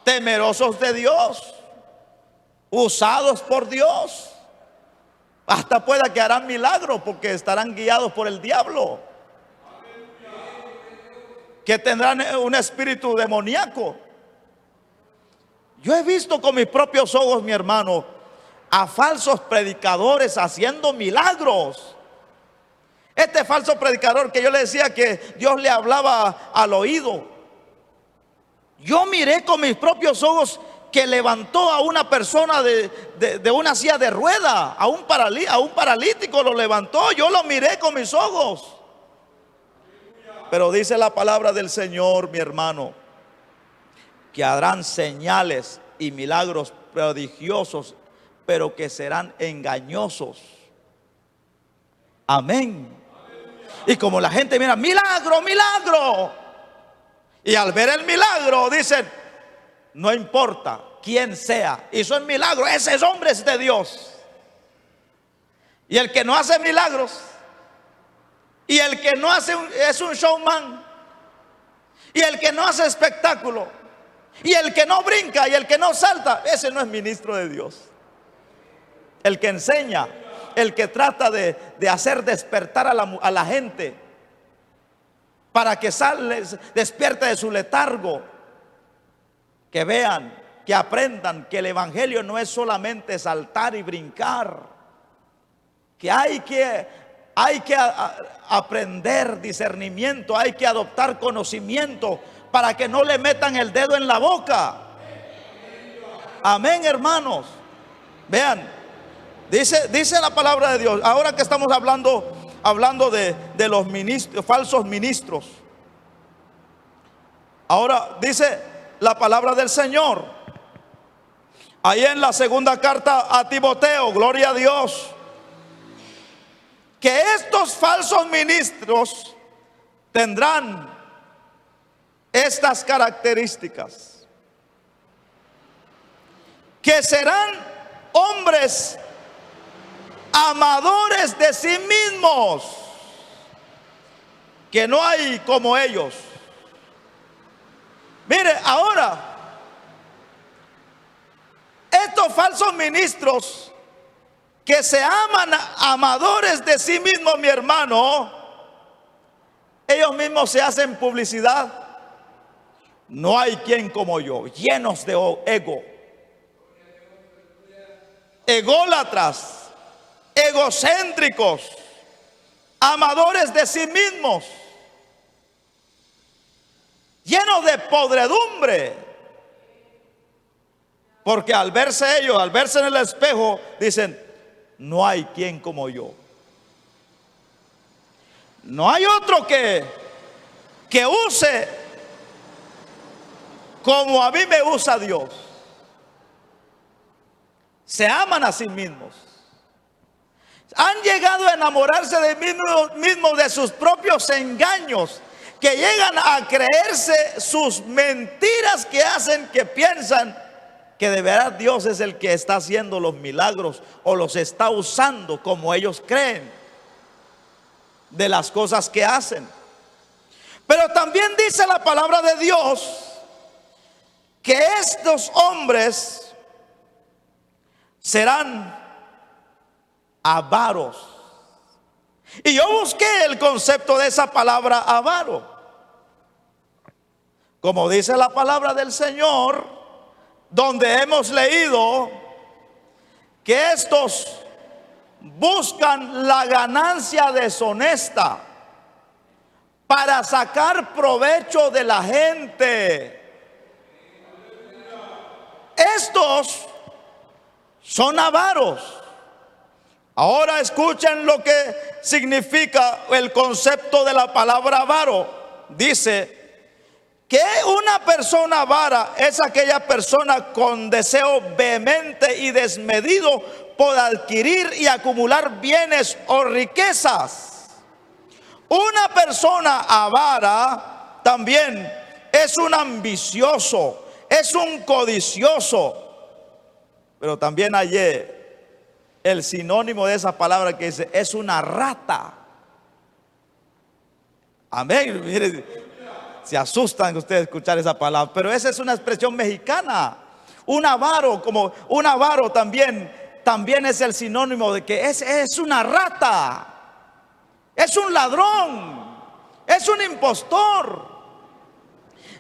[SPEAKER 1] temerosos de Dios, usados por Dios. Hasta pueda que harán milagros porque estarán guiados por el diablo. Que tendrán un espíritu demoníaco. Yo he visto con mis propios ojos, mi hermano, a falsos predicadores haciendo milagros. Este falso predicador que yo le decía que Dios le hablaba al oído, yo miré con mis propios ojos que levantó a una persona de una silla de rueda, a un paralítico lo levantó. Yo lo miré con mis ojos. Pero dice la palabra del Señor, mi hermano, que harán señales y milagros prodigiosos, pero que serán engañosos. Amén. Y como la gente mira, milagro, milagro, y al ver el milagro dicen, no importa quién sea, hizo el milagro, ese hombre es de Dios. Y el que no hace milagros, y el que no hace es un showman, y el que no hace espectáculo, y el que no brinca, y el que no salta, ese no es ministro de Dios. El que enseña, el que trata de hacer despertar a la gente para que despierte de su letargo. Que vean, que aprendan que el evangelio no es solamente saltar y brincar, que hay que aprender discernimiento, hay que adoptar conocimiento para que no le metan el dedo en la boca. Amén, hermanos. Vean, dice la palabra de Dios, ahora que estamos hablando de los ministros, falsos ministros. Ahora dice la palabra del Señor, ahí en la segunda carta a Timoteo, gloria a Dios, que estos falsos ministros tendrán estas características: que serán hombres amadores de sí mismos, que no hay como ellos. Mire, ahora, estos falsos ministros que se aman amadores de sí mismos, mi hermano, ellos mismos se hacen publicidad. No hay quien como yo, llenos de ego, ególatras, egocéntricos, amadores de sí mismos, llenos de podredumbre. Porque al verse ellos, al verse en el espejo, dicen, no hay quien como yo. No hay otro que use como a mí me usa Dios. Se aman a sí mismos. Han llegado a enamorarse de mismos, de sus propios engaños, que llegan a creerse sus mentiras que hacen que piensan que de verdad Dios es el que está haciendo los milagros o los está usando como ellos creen de las cosas que hacen. Pero también dice la palabra de Dios que estos hombres serán avaros. Y yo busqué el concepto de esa palabra avaro. Como dice la palabra del Señor, donde hemos leído que estos buscan la ganancia deshonesta para sacar provecho de la gente. Estos son avaros. Ahora escuchen lo que significa el concepto de la palabra avaro. Dice que una persona avara es aquella persona con deseo vehemente y desmedido por adquirir y acumular bienes o riquezas. Una persona avara también es un ambicioso, es un codicioso. Pero también hallé el sinónimo de esa palabra que dice, es una rata. Amén. Miren, se asustan ustedes escuchar esa palabra, pero esa es una expresión mexicana. Un avaro, como un avaro también es el sinónimo de que es una rata, es un ladrón, es un impostor,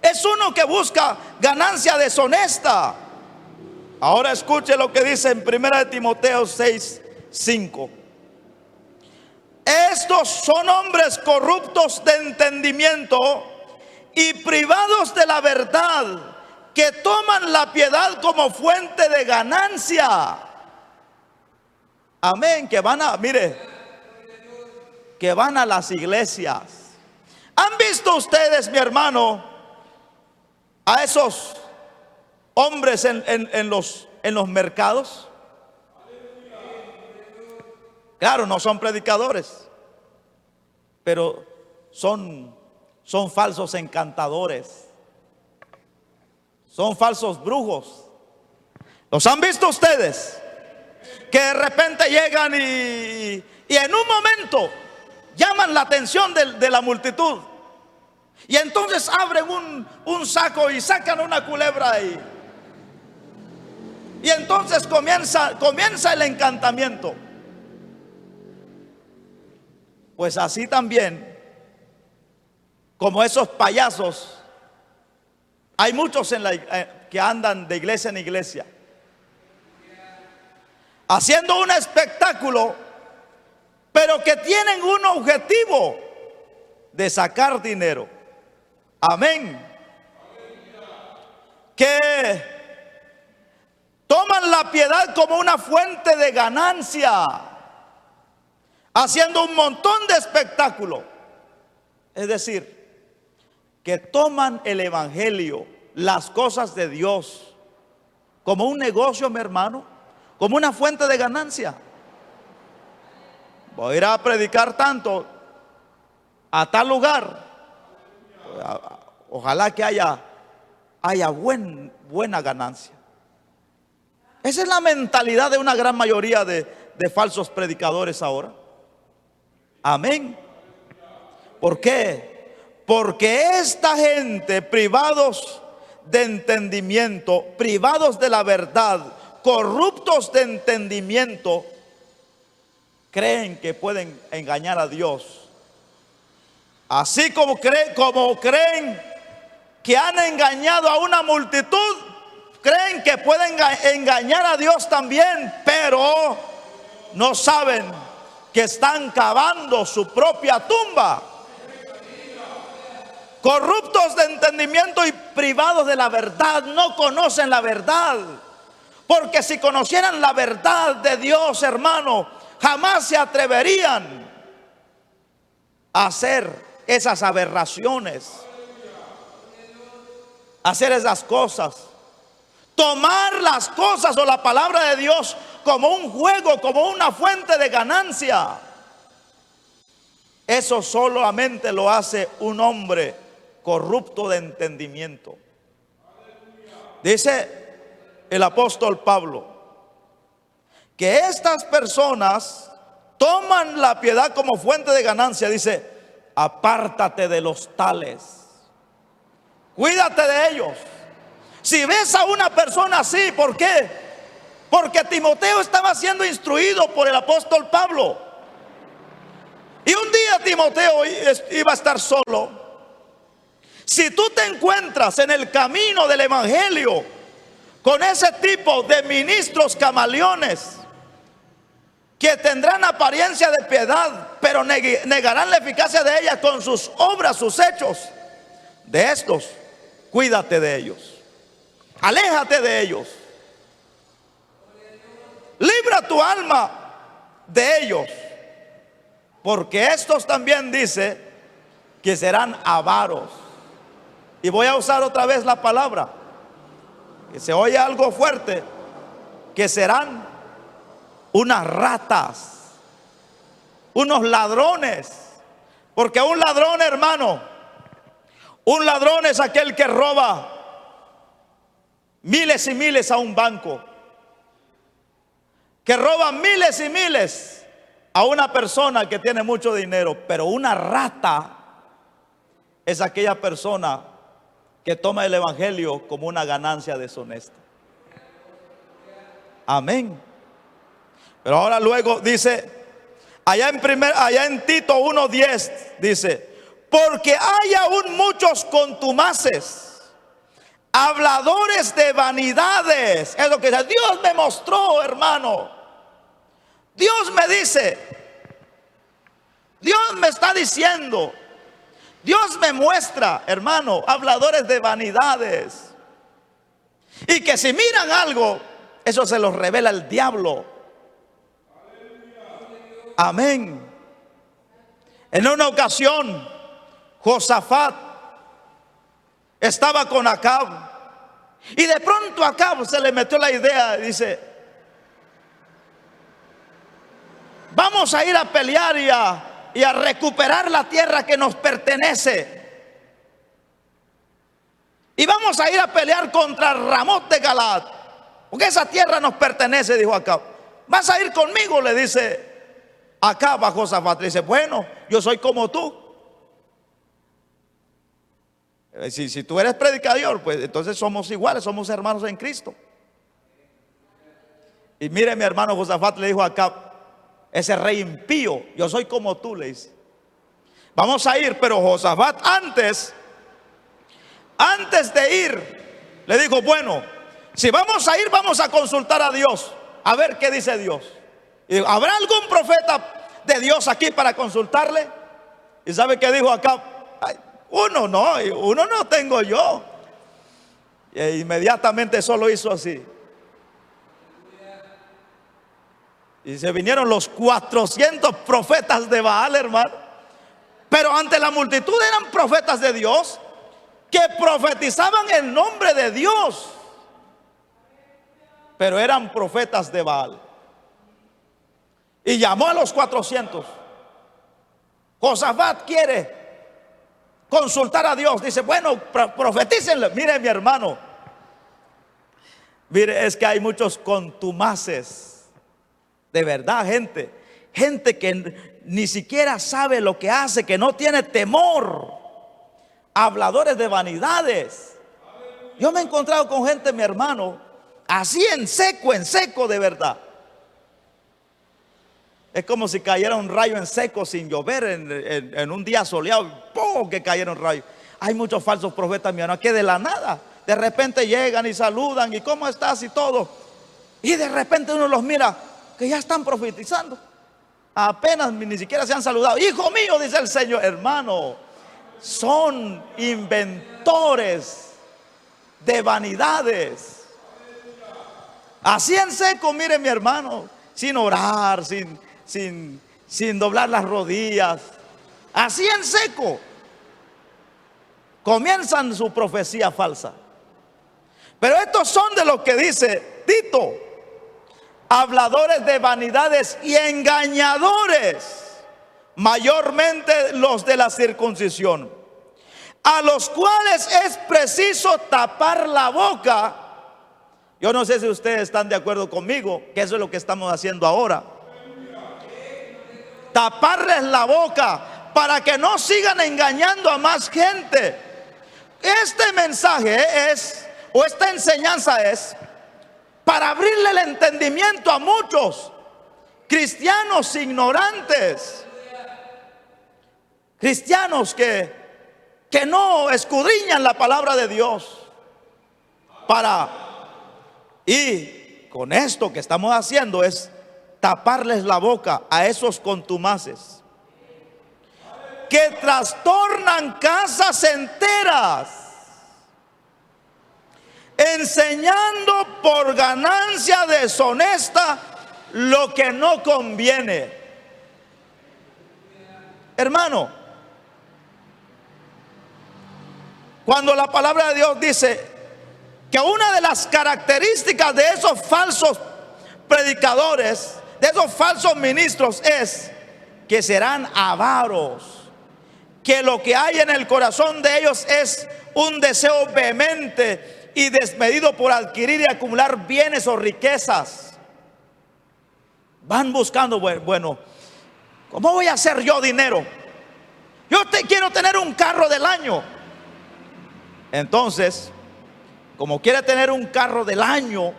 [SPEAKER 1] es uno que busca ganancia deshonesta. Ahora escuche lo que dice en 1 Timoteo 6:5. Estos son hombres corruptos de entendimiento y privados de la verdad, que toman la piedad como fuente de ganancia. Amén, que van a las iglesias. ¿Han visto ustedes, mi hermano, a esos hombres en los mercados? Claro, no son predicadores, pero son falsos encantadores, son falsos brujos. ¿Los han visto ustedes? Que de repente llegan y en un momento llaman la atención de la multitud. Y entonces abren un saco y sacan una culebra ahí. Y entonces comienza el encantamiento. Pues así también, como esos payasos, hay muchos que andan de iglesia en iglesia, haciendo un espectáculo, pero que tienen un objetivo de sacar dinero. Amén. Que toman la piedad como una fuente de ganancia, haciendo un montón de espectáculo. Es decir, que toman el evangelio, las cosas de Dios, como un negocio, mi hermano, como una fuente de ganancia. Voy a ir a predicar tanto a tal lugar. Ojalá que haya buena ganancia. Esa es la mentalidad de una gran mayoría de falsos predicadores ahora. Amén. ¿Por qué? Porque esta gente, privados de entendimiento, privados de la verdad, corruptos de entendimiento, creen que pueden engañar a Dios. Así como creen que han engañado a una multitud, creen que pueden engañar a Dios también, pero no saben que están cavando su propia tumba. Corruptos de entendimiento y privados de la verdad, no conocen la verdad. Porque si conocieran la verdad de Dios, hermano, jamás se atreverían a hacer esas aberraciones, hacer esas cosas, tomar las cosas o la palabra de Dios como un juego, como una fuente de ganancia. Eso solamente lo hace un hombre corrupto de entendimiento. Dice el apóstol Pablo que estas personas toman la piedad como fuente de ganancia. Dice: apártate de los tales, cuídate de ellos. Si ves a una persona así, ¿por qué? Porque Timoteo estaba siendo instruido por el apóstol Pablo. Y un día Timoteo iba a estar solo. Si tú te encuentras en el camino del evangelio con ese tipo de ministros camaleones que tendrán apariencia de piedad, pero negarán la eficacia de ella con sus obras, sus hechos, de estos, cuídate de ellos, aléjate de ellos, libra tu alma de ellos, porque estos también dice que serán avaros. Y voy a usar otra vez la palabra, que se oye algo fuerte, que serán unas ratas, unos ladrones. Porque un ladrón, hermano, un ladrón es aquel que roba miles y miles a un banco, que roba miles y miles a una persona que tiene mucho dinero. Pero una rata es aquella persona que toma el evangelio como una ganancia deshonesta. Amén. Pero ahora luego dice, allá en Tito 1:10 dice: porque hay aún muchos contumaces, habladores de vanidades. Es lo que Dios me mostró, hermano. Dios me dice, Dios me está diciendo, Dios me muestra, hermano, habladores de vanidades. Y que si miran algo, eso se los revela el diablo. Amén. En una ocasión, Josafat estaba con Acab, y de pronto a Acab se le metió la idea, dice: vamos a ir a pelear y a recuperar la tierra que nos pertenece, y vamos a ir a pelear contra Ramot de Galaad, porque esa tierra nos pertenece, dijo Acab. ¿Vas a ir conmigo?, le dice Acab a Josafat. Le dice: bueno, yo soy como tú. Si tú eres predicador, pues entonces somos iguales, somos hermanos en Cristo. Y mire, mi hermano Josafat le dijo a Acab, ese rey impío: yo soy como tú, le dice. Vamos a ir. Pero Josafat antes de ir, le dijo: bueno, si vamos a ir, vamos a consultar a Dios, a ver qué dice Dios. Y ¿habrá algún profeta de Dios aquí para consultarle? ¿Y sabe qué dijo Acab? Uno no tengo yo. Y inmediatamente solo hizo así. Y se vinieron los 400 profetas de Baal, hermano. Pero ante la multitud eran profetas de Dios que profetizaban el nombre de Dios, pero eran profetas de Baal. Y llamó a los 400. Josafat quiere consultar a Dios. Dice: bueno, profetícenle. Mire, mi hermano, mire, es que hay muchos contumaces. De verdad, gente que ni siquiera sabe lo que hace, que no tiene temor. Habladores de vanidades. Yo me he encontrado con gente, mi hermano, así en seco de verdad. Es como si cayera un rayo en seco sin llover en un día soleado. ¡Pum! Que cayera un rayo. Hay muchos falsos profetas, mi hermano, que de la nada, de repente llegan y saludan y ¿cómo estás? Y todo. Y de repente uno los mira que ya están profetizando. Apenas ni siquiera se han saludado. Hijo mío, dice el Señor. Hermano, son inventores de vanidades. Así en seco, mire, mi hermano, sin orar, sin doblar las rodillas, así en seco comienzan su profecía falsa. Pero estos son de los que dice Tito: habladores de vanidades y engañadores, mayormente los de la circuncisión, a los cuales es preciso tapar la boca Yo no sé si ustedes están de acuerdo conmigo, que eso es lo que estamos haciendo ahora. Taparles la boca para que no sigan engañando a más gente. Este mensaje es, o esta enseñanza es, para abrirle el entendimiento a muchos cristianos ignorantes, cristianos que no escudriñan la palabra de Dios. Y con esto que estamos haciendo es taparles la boca a esos contumaces que trastornan casas enteras, enseñando por ganancia deshonesta lo que no conviene. Hermano, cuando la palabra de Dios dice que una de las características de esos falsos predicadores, de esos falsos ministros, es que serán avaros, que lo que hay en el corazón de ellos es un deseo vehemente y desmedido por adquirir y acumular bienes o riquezas. Van buscando, bueno, ¿cómo voy a hacer yo dinero? Quiero tener un carro del año. Entonces, como quiere tener un carro del año,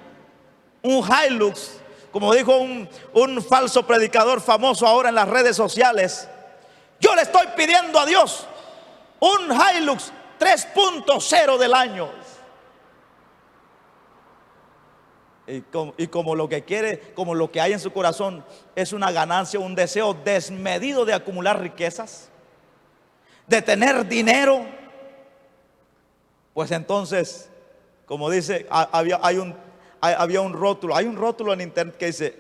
[SPEAKER 1] un Hilux, como dijo un falso predicador famoso ahora en las redes sociales, yo le estoy pidiendo a Dios un Hilux 3.0 del año. Y como lo que quiere, como lo que hay en su corazón es una ganancia, un deseo desmedido de acumular riquezas, de tener dinero, pues entonces, como dice, había un rótulo, hay un rótulo en internet que dice: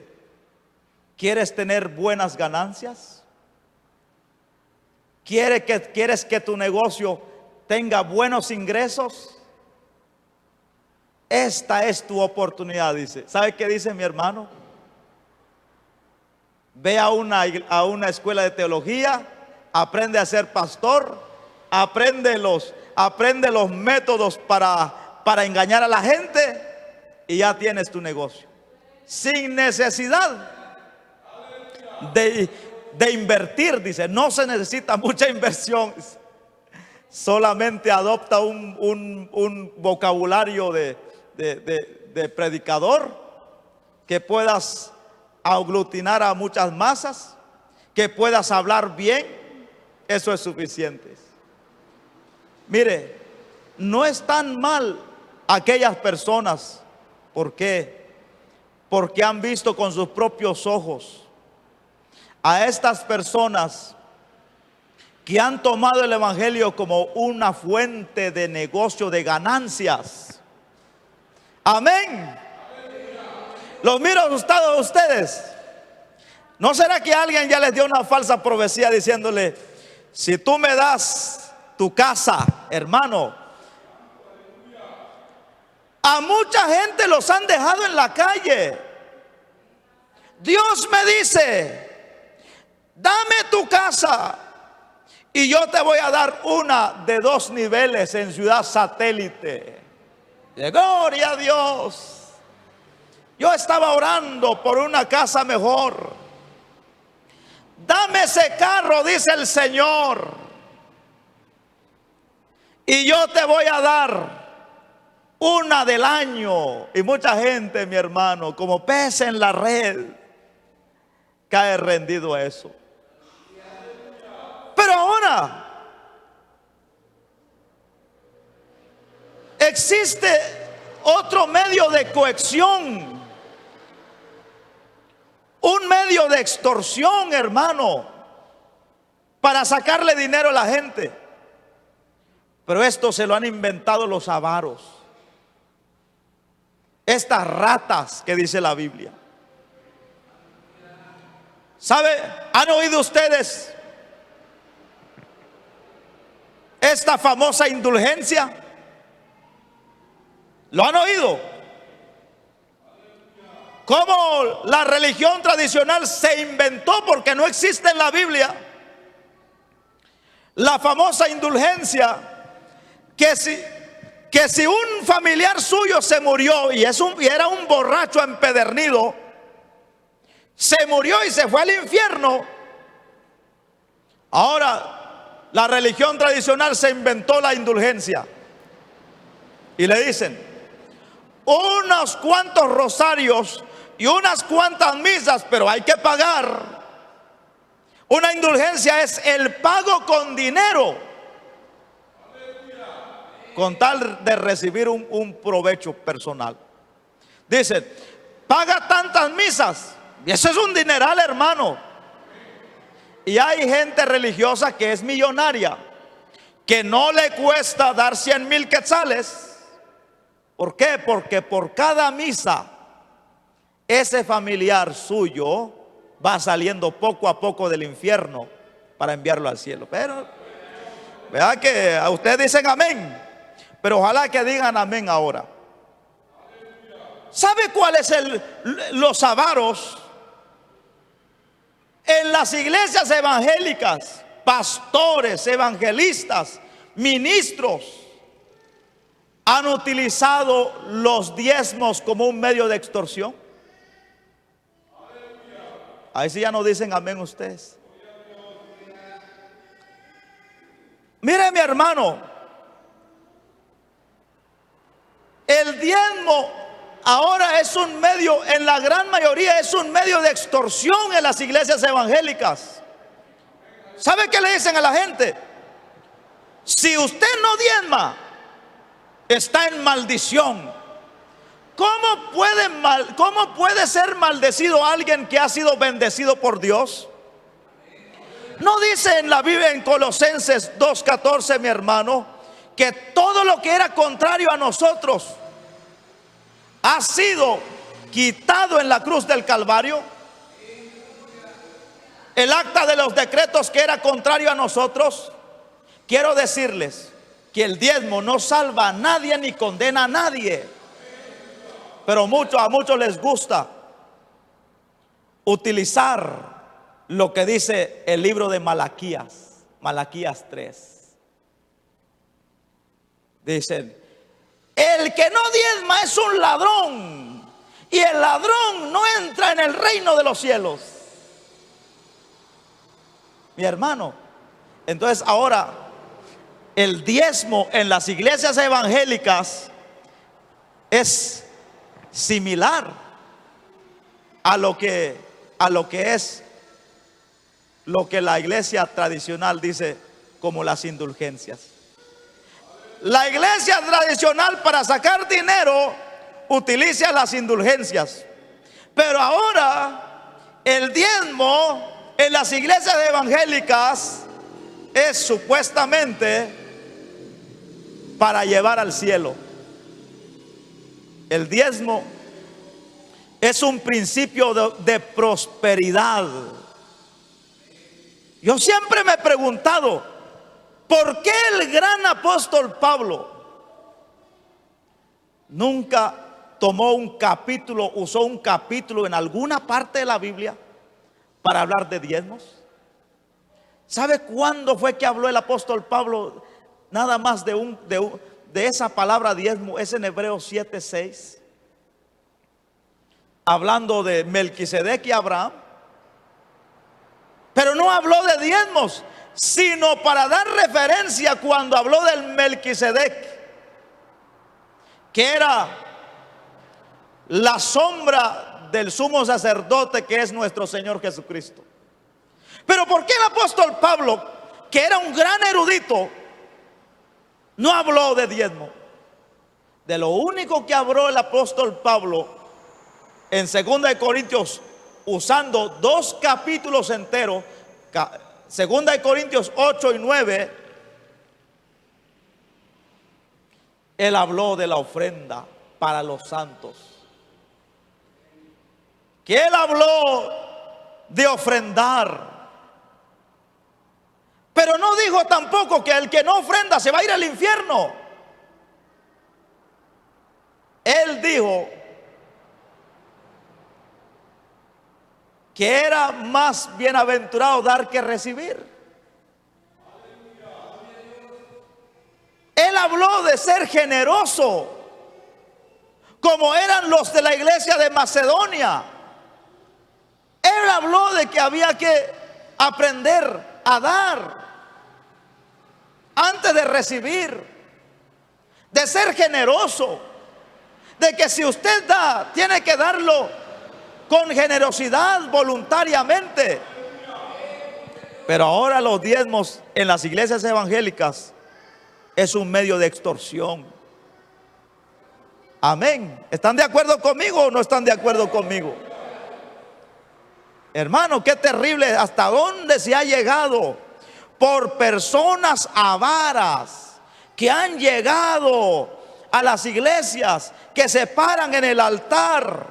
[SPEAKER 1] ¿quieres tener buenas ganancias? ¿Quieres que tu negocio tenga buenos ingresos? Esta es tu oportunidad, dice. ¿Sabe qué dice mi hermano? Ve a una escuela de teología, aprende a ser pastor, aprende los métodos para engañar a la gente, y ya tienes tu negocio sin necesidad de invertir. Dice, no se necesita mucha inversión, solamente adopta un vocabulario de predicador, que puedas aglutinar a muchas masas, que puedas hablar bien. Eso es suficiente. Mire, no están mal aquellas personas. ¿Por qué? Porque han visto con sus propios ojos a estas personas que han tomado el evangelio como una fuente de negocio, de ganancias. Amén. Los miro asustados a ustedes. ¿No será que alguien ya les dio una falsa profecía diciéndole: si tú me das tu casa, hermano? A mucha gente los han dejado en la calle. Dios me dice: dame tu casa y yo te voy a dar una de 2 niveles en Ciudad Satélite. De gloria a Dios. Yo estaba orando por una casa mejor. Dame ese carro, dice el Señor, y yo te voy a dar una del año. Y mucha gente, mi hermano, como pez en la red, cae rendido a eso. Pero ahora existe otro medio de coacción, un medio de extorsión, hermano, para sacarle dinero a la gente. Pero esto se lo han inventado los avaros, estas ratas que dice la Biblia. ¿Sabe? ¿Han oído ustedes esta famosa indulgencia? ¿Lo han oído? Cómo la religión tradicional se inventó, porque no existe en la Biblia, la famosa indulgencia, que que si un familiar suyo se murió y era un borracho empedernido, se murió y se fue al infierno, ahora la religión tradicional se inventó la indulgencia y le dicen: unos cuantos rosarios y unas cuantas misas, pero hay que pagar. Una indulgencia es el pago con dinero, con tal de recibir un provecho personal. Dicen: paga tantas misas, y eso es un dineral, hermano. Y hay gente religiosa que es millonaria, que no le cuesta dar 100,000 quetzales. ¿Por qué? Porque por cada misa ese familiar suyo va saliendo poco a poco del infierno para enviarlo al cielo. Pero vea que a ustedes dicen amén, pero ojalá que digan amén ahora. ¿Sabe cuáles los avaros? En las iglesias evangélicas, pastores, evangelistas, ministros han utilizado los diezmos como un medio de extorsión. Ahí sí ya no dicen amén ustedes. Mire, mi hermano, el diezmo ahora es un medio, en la gran mayoría es un medio de extorsión en las iglesias evangélicas. ¿Sabe qué le dicen a la gente? Si usted no diezma, está en maldición. ¿Cómo puede ser maldecido alguien que ha sido bendecido por Dios? ¿No dice en la Biblia, en Colosenses 2:14, mi hermano, que todo lo que era contrario a nosotros ha sido quitado en la cruz del Calvario? El acta de los decretos que era contrario a nosotros. Quiero decirles que el diezmo no salva a nadie ni condena a nadie. Pero a muchos les gusta utilizar lo que dice el libro de Malaquías 3. Dicen: el que no diezma es un ladrón, y el ladrón no entra en el reino de los cielos. Mi hermano, entonces ahora el diezmo en las iglesias evangélicas es similar a lo que es lo que la iglesia tradicional dice como las indulgencias. La iglesia tradicional, para sacar dinero, utiliza las indulgencias, pero ahora el diezmo en las iglesias evangélicas es supuestamente para llevar al cielo. El diezmo es un principio de prosperidad. Yo siempre me he preguntado, ¿por qué el gran apóstol Pablo nunca tomó usó un capítulo en alguna parte de la Biblia para hablar de diezmos? ¿Sabe cuándo fue que habló el apóstol Pablo nada más de esa palabra diezmo? Es en Hebreos 7:6, hablando de Melquisedec y Abraham. Pero no habló de diezmos, sino para dar referencia cuando habló del Melquisedec, que era la sombra del sumo sacerdote, que es nuestro Señor Jesucristo. Pero ¿por qué el apóstol Pablo, que era un gran erudito, no habló de diezmo? De lo único que habló el apóstol Pablo en 2 Corintios, usando 2 capítulos enteros, 2 Corintios 8 y 9, él habló de la ofrenda para los santos. Que él habló de ofrendar. Pero no dijo tampoco que el que no ofrenda se va a ir al infierno. Él dijo que era más bienaventurado dar que recibir. Él habló de ser generoso, como eran los de la iglesia de Macedonia. Él habló de que había que aprender a dar antes de recibir, de ser generoso, de que si usted da, tiene que darlo con generosidad, voluntariamente. Pero ahora los diezmos en las iglesias evangélicas es un medio de extorsión. Amén. ¿Están de acuerdo conmigo o no están de acuerdo conmigo? Hermano, qué terrible, hasta dónde se ha llegado por personas avaras que han llegado a las iglesias, que se paran en el altar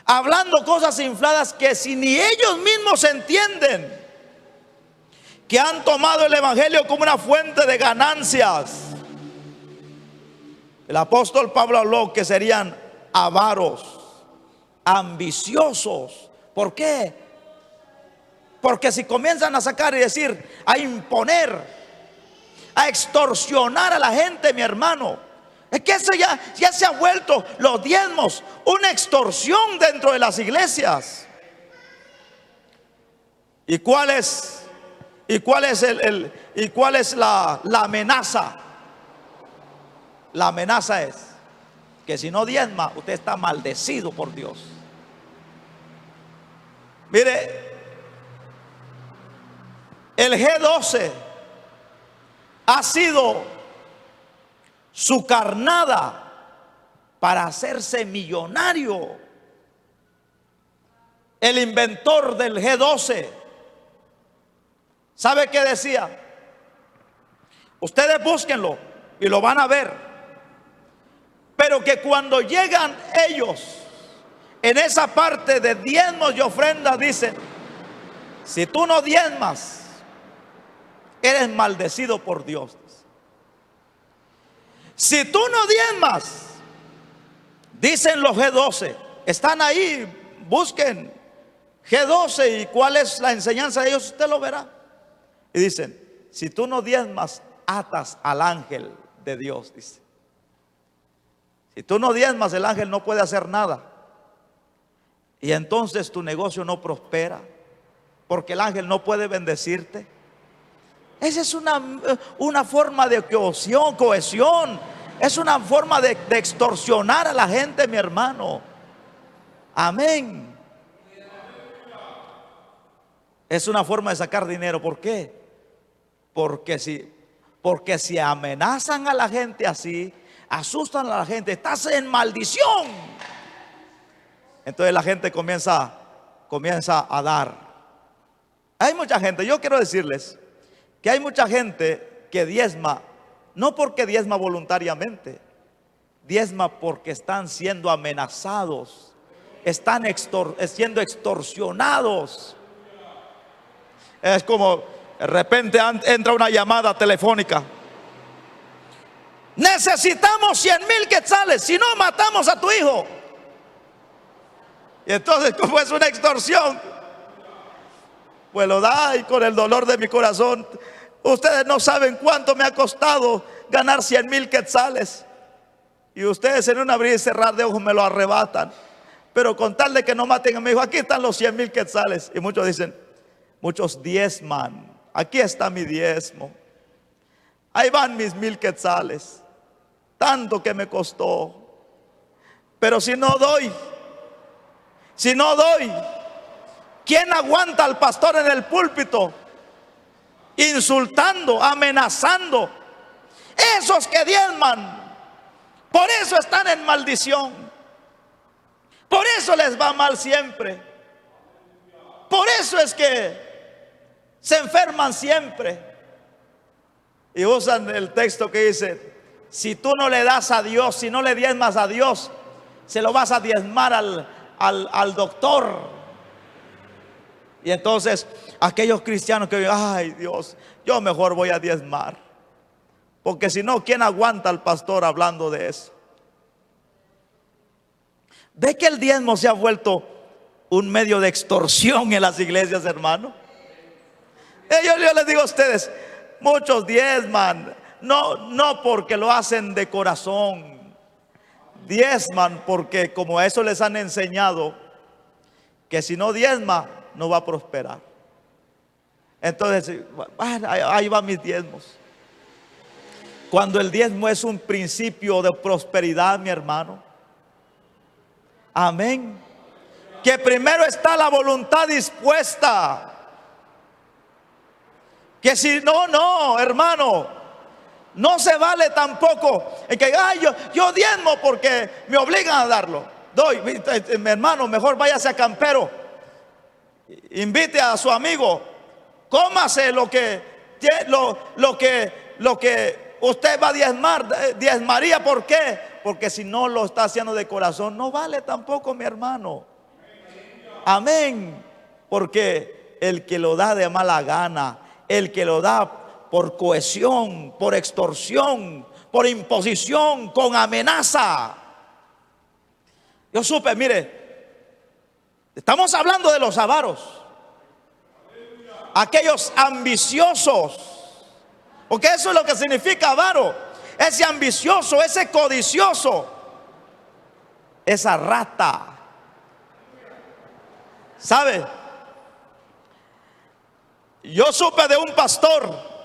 [SPEAKER 1] hablando cosas infladas que si ni ellos mismos entienden, que han tomado el evangelio como una fuente de ganancias. El apóstol Pablo habló que serían avaros, ambiciosos. ¿Por qué? Porque si comienzan a sacar y decir, a imponer, a extorsionar a la gente, mi hermano, es que eso ya se ha vuelto, los diezmos, una extorsión dentro de las iglesias. ¿Y cuál es la amenaza? La amenaza es que si no diezma, usted está maldecido por Dios. Mire, el G12 ha sido su carnada para hacerse millonario. El inventor del G12, ¿sabe qué decía? Ustedes búsquenlo y lo van a ver. Pero que cuando llegan ellos en esa parte de diezmos y ofrendas, dicen: si tú no diezmas, eres maldecido por Dios. Si tú no diezmas, dicen los G12, están ahí, busquen G12 y cuál es la enseñanza de ellos, usted lo verá. Y dicen: si tú no diezmas, atas al ángel de Dios, dice. Si tú no diezmas, el ángel no puede hacer nada. Y entonces tu negocio no prospera, porque el ángel no puede bendecirte. Esa es una forma de cohesión. Es una forma de extorsionar a la gente, mi hermano. Amén. Es una forma de sacar dinero. ¿Por qué? Porque si amenazan a la gente así, asustan a la gente, estás en maldición. Entonces la gente comienza a dar. Hay mucha gente, yo quiero decirles que hay mucha gente que diezma, no porque diezma voluntariamente, diezma porque están siendo amenazados, están siendo extorsionados. Es como de repente entra una llamada telefónica: necesitamos 100,000 quetzales, si no matamos a tu hijo. Y entonces, como es una extorsión, pues lo da, y con el dolor de mi corazón, ustedes no saben cuánto me ha costado ganar 100,000 quetzales. Y ustedes en un abrir y cerrar de ojos me lo arrebatan. Pero con tal de que no maten a mi hijo, aquí están los 100,000 quetzales. Y muchos dicen, muchos diezman: aquí está mi diezmo, ahí van mis 1,000 quetzales, tanto que me costó. Pero si no doy, ¿quién aguanta al pastor en el púlpito insultando, amenazando? Esos que diezman, por eso están en maldición, por eso les va mal siempre, por eso es que se enferman siempre. Y usan el texto que dice: si tú no le das a Dios, si no le diezmas a Dios, se lo vas a diezmar al doctor. Y entonces aquellos cristianos que dicen: ay Dios, yo mejor voy a diezmar, porque si no, ¿quién aguanta al pastor hablando de eso? ¿Ve que el diezmo se ha vuelto un medio de extorsión en las iglesias, hermano? Yo les digo a ustedes, muchos diezman, no porque lo hacen de corazón. Diezman porque como eso les han enseñado, que si no diezma no va a prosperar. Entonces, bueno, ahí van mis diezmos. Cuando el diezmo es un principio de prosperidad, mi hermano. Amén. Que primero está la voluntad dispuesta. Que si no, hermano, no se vale tampoco en que yo diezmo porque me obligan a darlo. Doy, mi hermano, mejor váyase a Campero, invite a su amigo, cómase lo que usted va a diezmar, diezmaría. ¿Por qué? Porque si no lo está haciendo de corazón, no vale tampoco, mi hermano. Amén. Porque el que lo da de mala gana, el que lo da por cohesión, por extorsión, por imposición, con amenaza. Yo supe, mire, estamos hablando de los avaros, aquellos ambiciosos, porque eso es lo que significa avaro, ese ambicioso, ese codicioso, esa rata. ¿Sabe? Yo supe de un pastor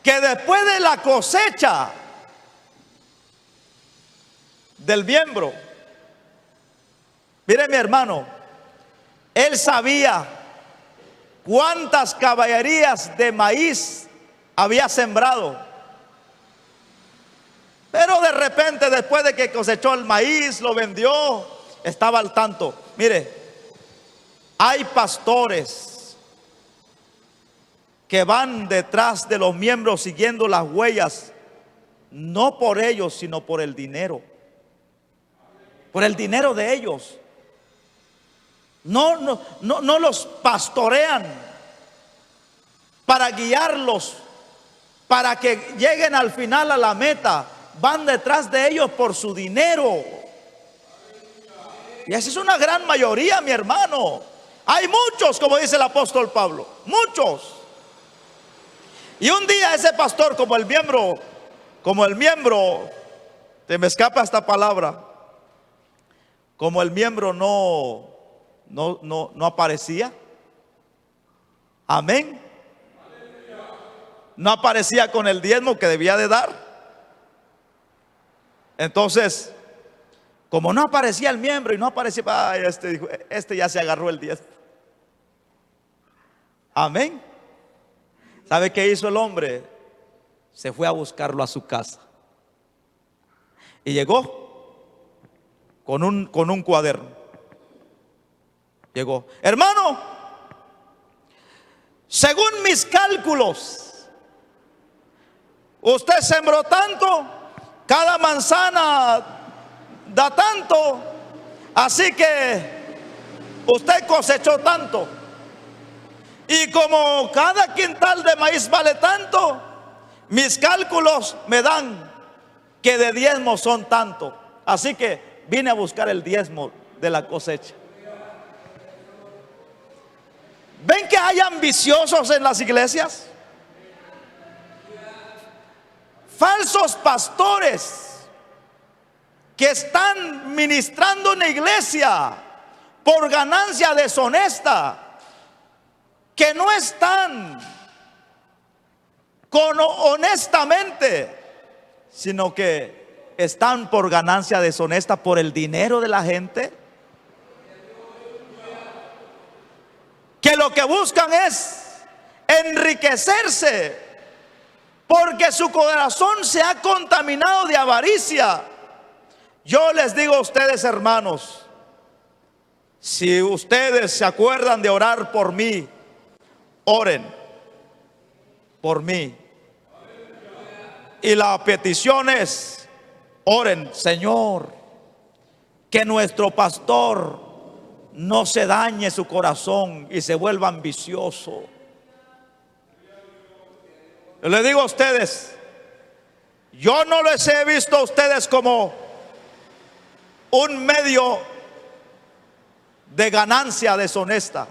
[SPEAKER 1] que después de la cosecha del miembro, mire mi hermano, él sabía cuántas caballerías de maíz había sembrado. Pero de repente, después de que cosechó el maíz, lo vendió, estaba al tanto. Mire, hay pastores que van detrás de los miembros siguiendo las huellas, no por ellos, sino por el dinero. Por el dinero de ellos. No los pastorean para guiarlos, para que lleguen al final a la meta. Van detrás de ellos por su dinero. Y esa es una gran mayoría, mi hermano. Hay muchos, como dice el apóstol Pablo, muchos. Y un día ese pastor, como el miembro, se me escapa esta palabra, como el miembro no aparecía. Amén. No aparecía con el diezmo que debía de dar. Entonces, como no aparecía el miembro y no aparecía, este ya se agarró el diezmo. Amén. ¿Sabe qué hizo el hombre? Se fue a buscarlo a su casa. Y llegó con un cuaderno. Llegó: hermano, según mis cálculos, usted sembró tanto, cada manzana da tanto, así que usted cosechó tanto. Y como cada quintal de maíz vale tanto, mis cálculos me dan que de diezmo son tanto. Así que vine a buscar el diezmo de la cosecha. ¿Ven que hay ambiciosos en las iglesias? Falsos pastores que están ministrando en la iglesia por ganancia deshonesta, que no están honestamente, sino que están por ganancia deshonesta, por el dinero de la gente, que lo que buscan es enriquecerse, porque su corazón se ha contaminado de avaricia. Yo les digo a ustedes, hermanos, si ustedes se acuerdan de orar por mí, oren por mí. Y la petición es: oren, Señor, que nuestro pastor no se dañe su corazón y se vuelva ambicioso. Yo les digo a ustedes, yo no les he visto a ustedes como un medio de ganancia deshonesta.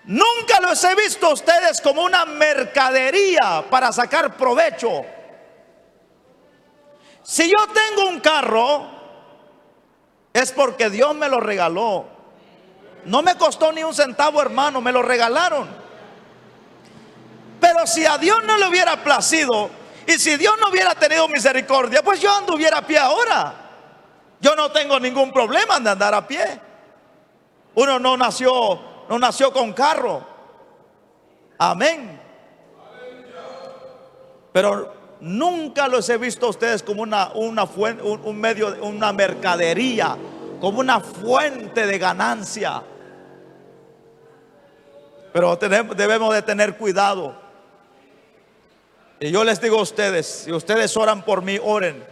[SPEAKER 1] Nunca los he visto a ustedes como una mercadería para sacar provecho. Si yo tengo un carro, es porque Dios me lo regaló. No me costó ni un centavo, hermano, me lo regalaron. Pero si a Dios no le hubiera placido, y si Dios no hubiera tenido misericordia, pues yo anduviera a pie ahora. Yo no tengo ningún problema de andar a pie. Uno no nació con carro. Amén. Pero nunca los he visto a ustedes como una fuente, un medio, una mercadería, como una fuente de ganancia. Pero debemos de tener cuidado. Y yo les digo a ustedes, si ustedes oran por mí, oren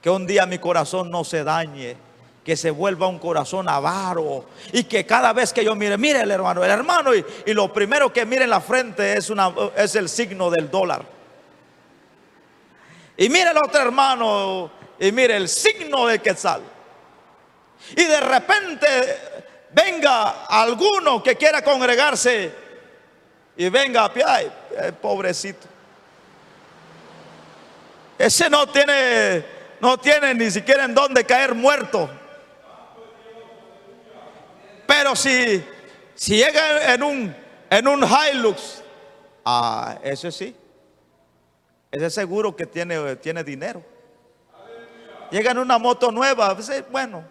[SPEAKER 1] que un día mi corazón no se dañe, que se vuelva un corazón avaro, y que cada vez que yo mire el hermano, y lo primero que mire en la frente es el signo del dólar. Y mire el otro hermano y mire el signo del quetzal. Y de repente venga alguno que quiera congregarse y venga a pie. Ay, pobrecito. Ese no tiene ni siquiera en dónde caer muerto. Pero si llega en un Hilux, ese sí. Ese seguro que tiene dinero. Llega en una moto nueva, bueno,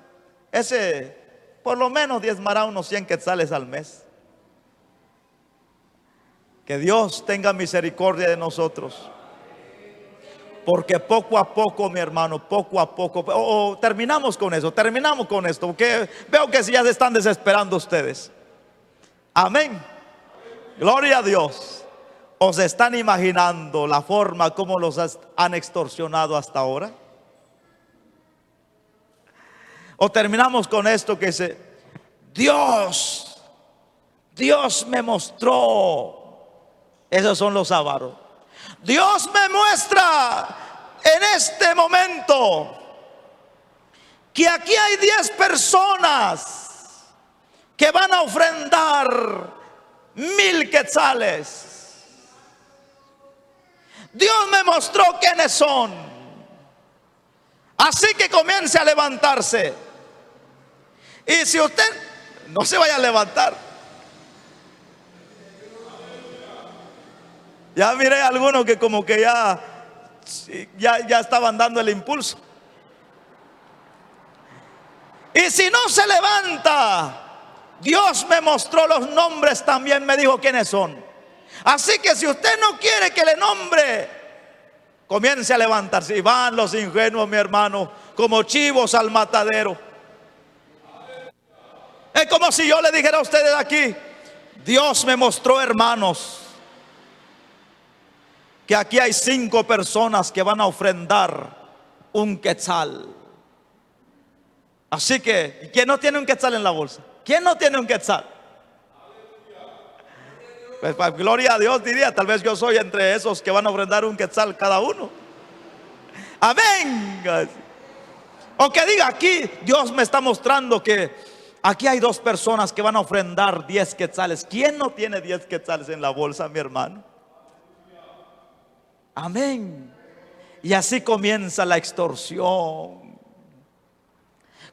[SPEAKER 1] ese por lo menos diezmará unos 100 quetzales al mes. Que Dios tenga misericordia de nosotros. Porque poco a poco, mi hermano, poco a poco. Terminamos con esto, porque veo que ya se están desesperando ustedes. Amén. Gloria a Dios. ¿Os están imaginando la forma como los han extorsionado hasta ahora? O terminamos con esto que dice: Dios me mostró. Esos son los avaros. Dios me muestra en este momento que aquí hay 10 personas que van a ofrendar 1000 quetzales. Dios me mostró quiénes son. Así que comience a levantarse. Y si usted no se vaya a levantar, ya miré a algunos que como que ya estaban dando el impulso. Y si no se levanta, Dios me mostró los nombres también, me dijo quiénes son. Así que si usted no quiere que le nombre, comience a levantarse. Y van los ingenuos, mi hermano, como chivos al matadero. Es como si yo le dijera a ustedes aquí: Dios me mostró, hermanos, que aquí hay 5 personas que van a ofrendar un quetzal. Así que, ¿quién no tiene un quetzal en la bolsa? ¿Quién no tiene un quetzal? Pues, gloria a Dios, diría, tal vez yo soy entre esos que van a ofrendar un quetzal cada uno. Amén. O que diga aquí: Dios me está mostrando que aquí hay 2 personas que van a ofrendar 10 quetzales. ¿Quién no tiene 10 quetzales en la bolsa, mi hermano? Amén. Y así comienza la extorsión,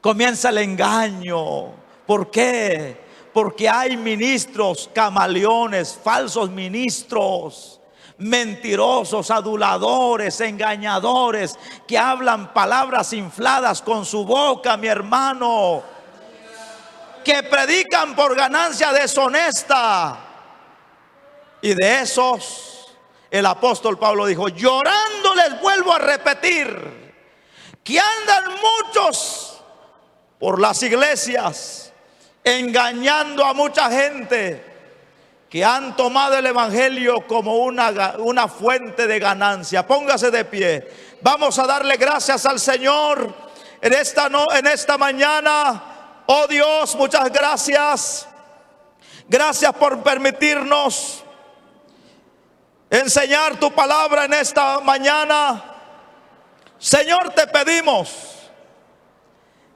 [SPEAKER 1] comienza el engaño. ¿Por qué? Porque hay ministros camaleones, falsos ministros, mentirosos, aduladores, engañadores, que hablan palabras infladas con su boca, mi hermano, que predican por ganancia deshonesta. Y de esos el apóstol Pablo dijo: llorando les vuelvo a repetir que andan muchos por las iglesias engañando a mucha gente, que han tomado el evangelio como una fuente de ganancia. Póngase de pie. Vamos a darle gracias al Señor en esta mañana. Oh Dios, muchas gracias. Gracias por permitirnos enseñar tu palabra en esta mañana. Señor, te pedimos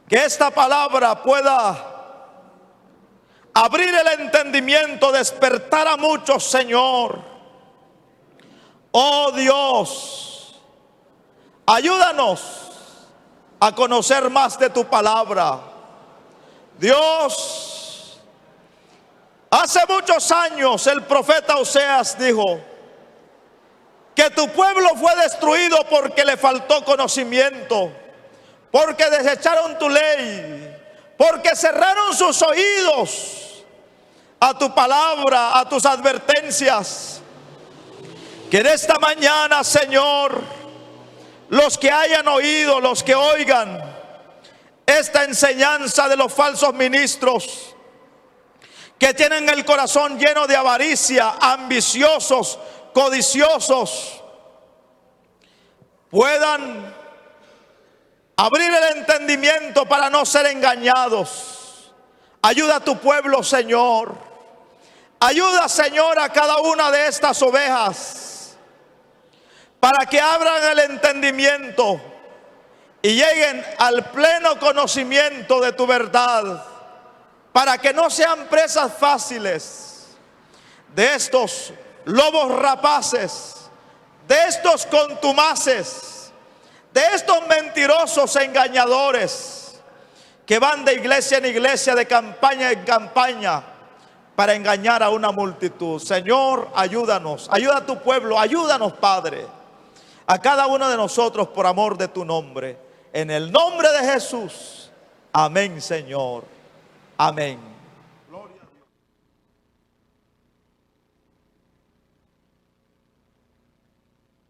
[SPEAKER 1] que esta palabra pueda abrir el entendimiento, despertar a muchos, Señor. Oh Dios, ayúdanos a conocer más de tu palabra. Dios, hace muchos años el profeta Oseas dijo que tu pueblo fue destruido porque le faltó conocimiento, porque desecharon tu ley, porque cerraron sus oídos a tu palabra, a tus advertencias. Que en esta mañana, Señor, los que hayan oído, los que oigan esta enseñanza de los falsos ministros, que tienen el corazón lleno de avaricia, ambiciosos, codiciosos, puedan abrir el entendimiento para no ser engañados. Ayuda a tu pueblo, Señor. Ayuda, Señor, a cada una de estas ovejas para que abran el entendimiento y lleguen al pleno conocimiento de tu verdad, para que no sean presas fáciles de estos lobos rapaces, de estos contumaces, de estos mentirosos engañadores que van de iglesia en iglesia, de campaña en campaña, para engañar a una multitud. Señor, ayúdanos, ayuda a tu pueblo, ayúdanos, Padre, a cada uno de nosotros por amor de tu nombre. En el nombre de Jesús. Amén, Señor. Amén.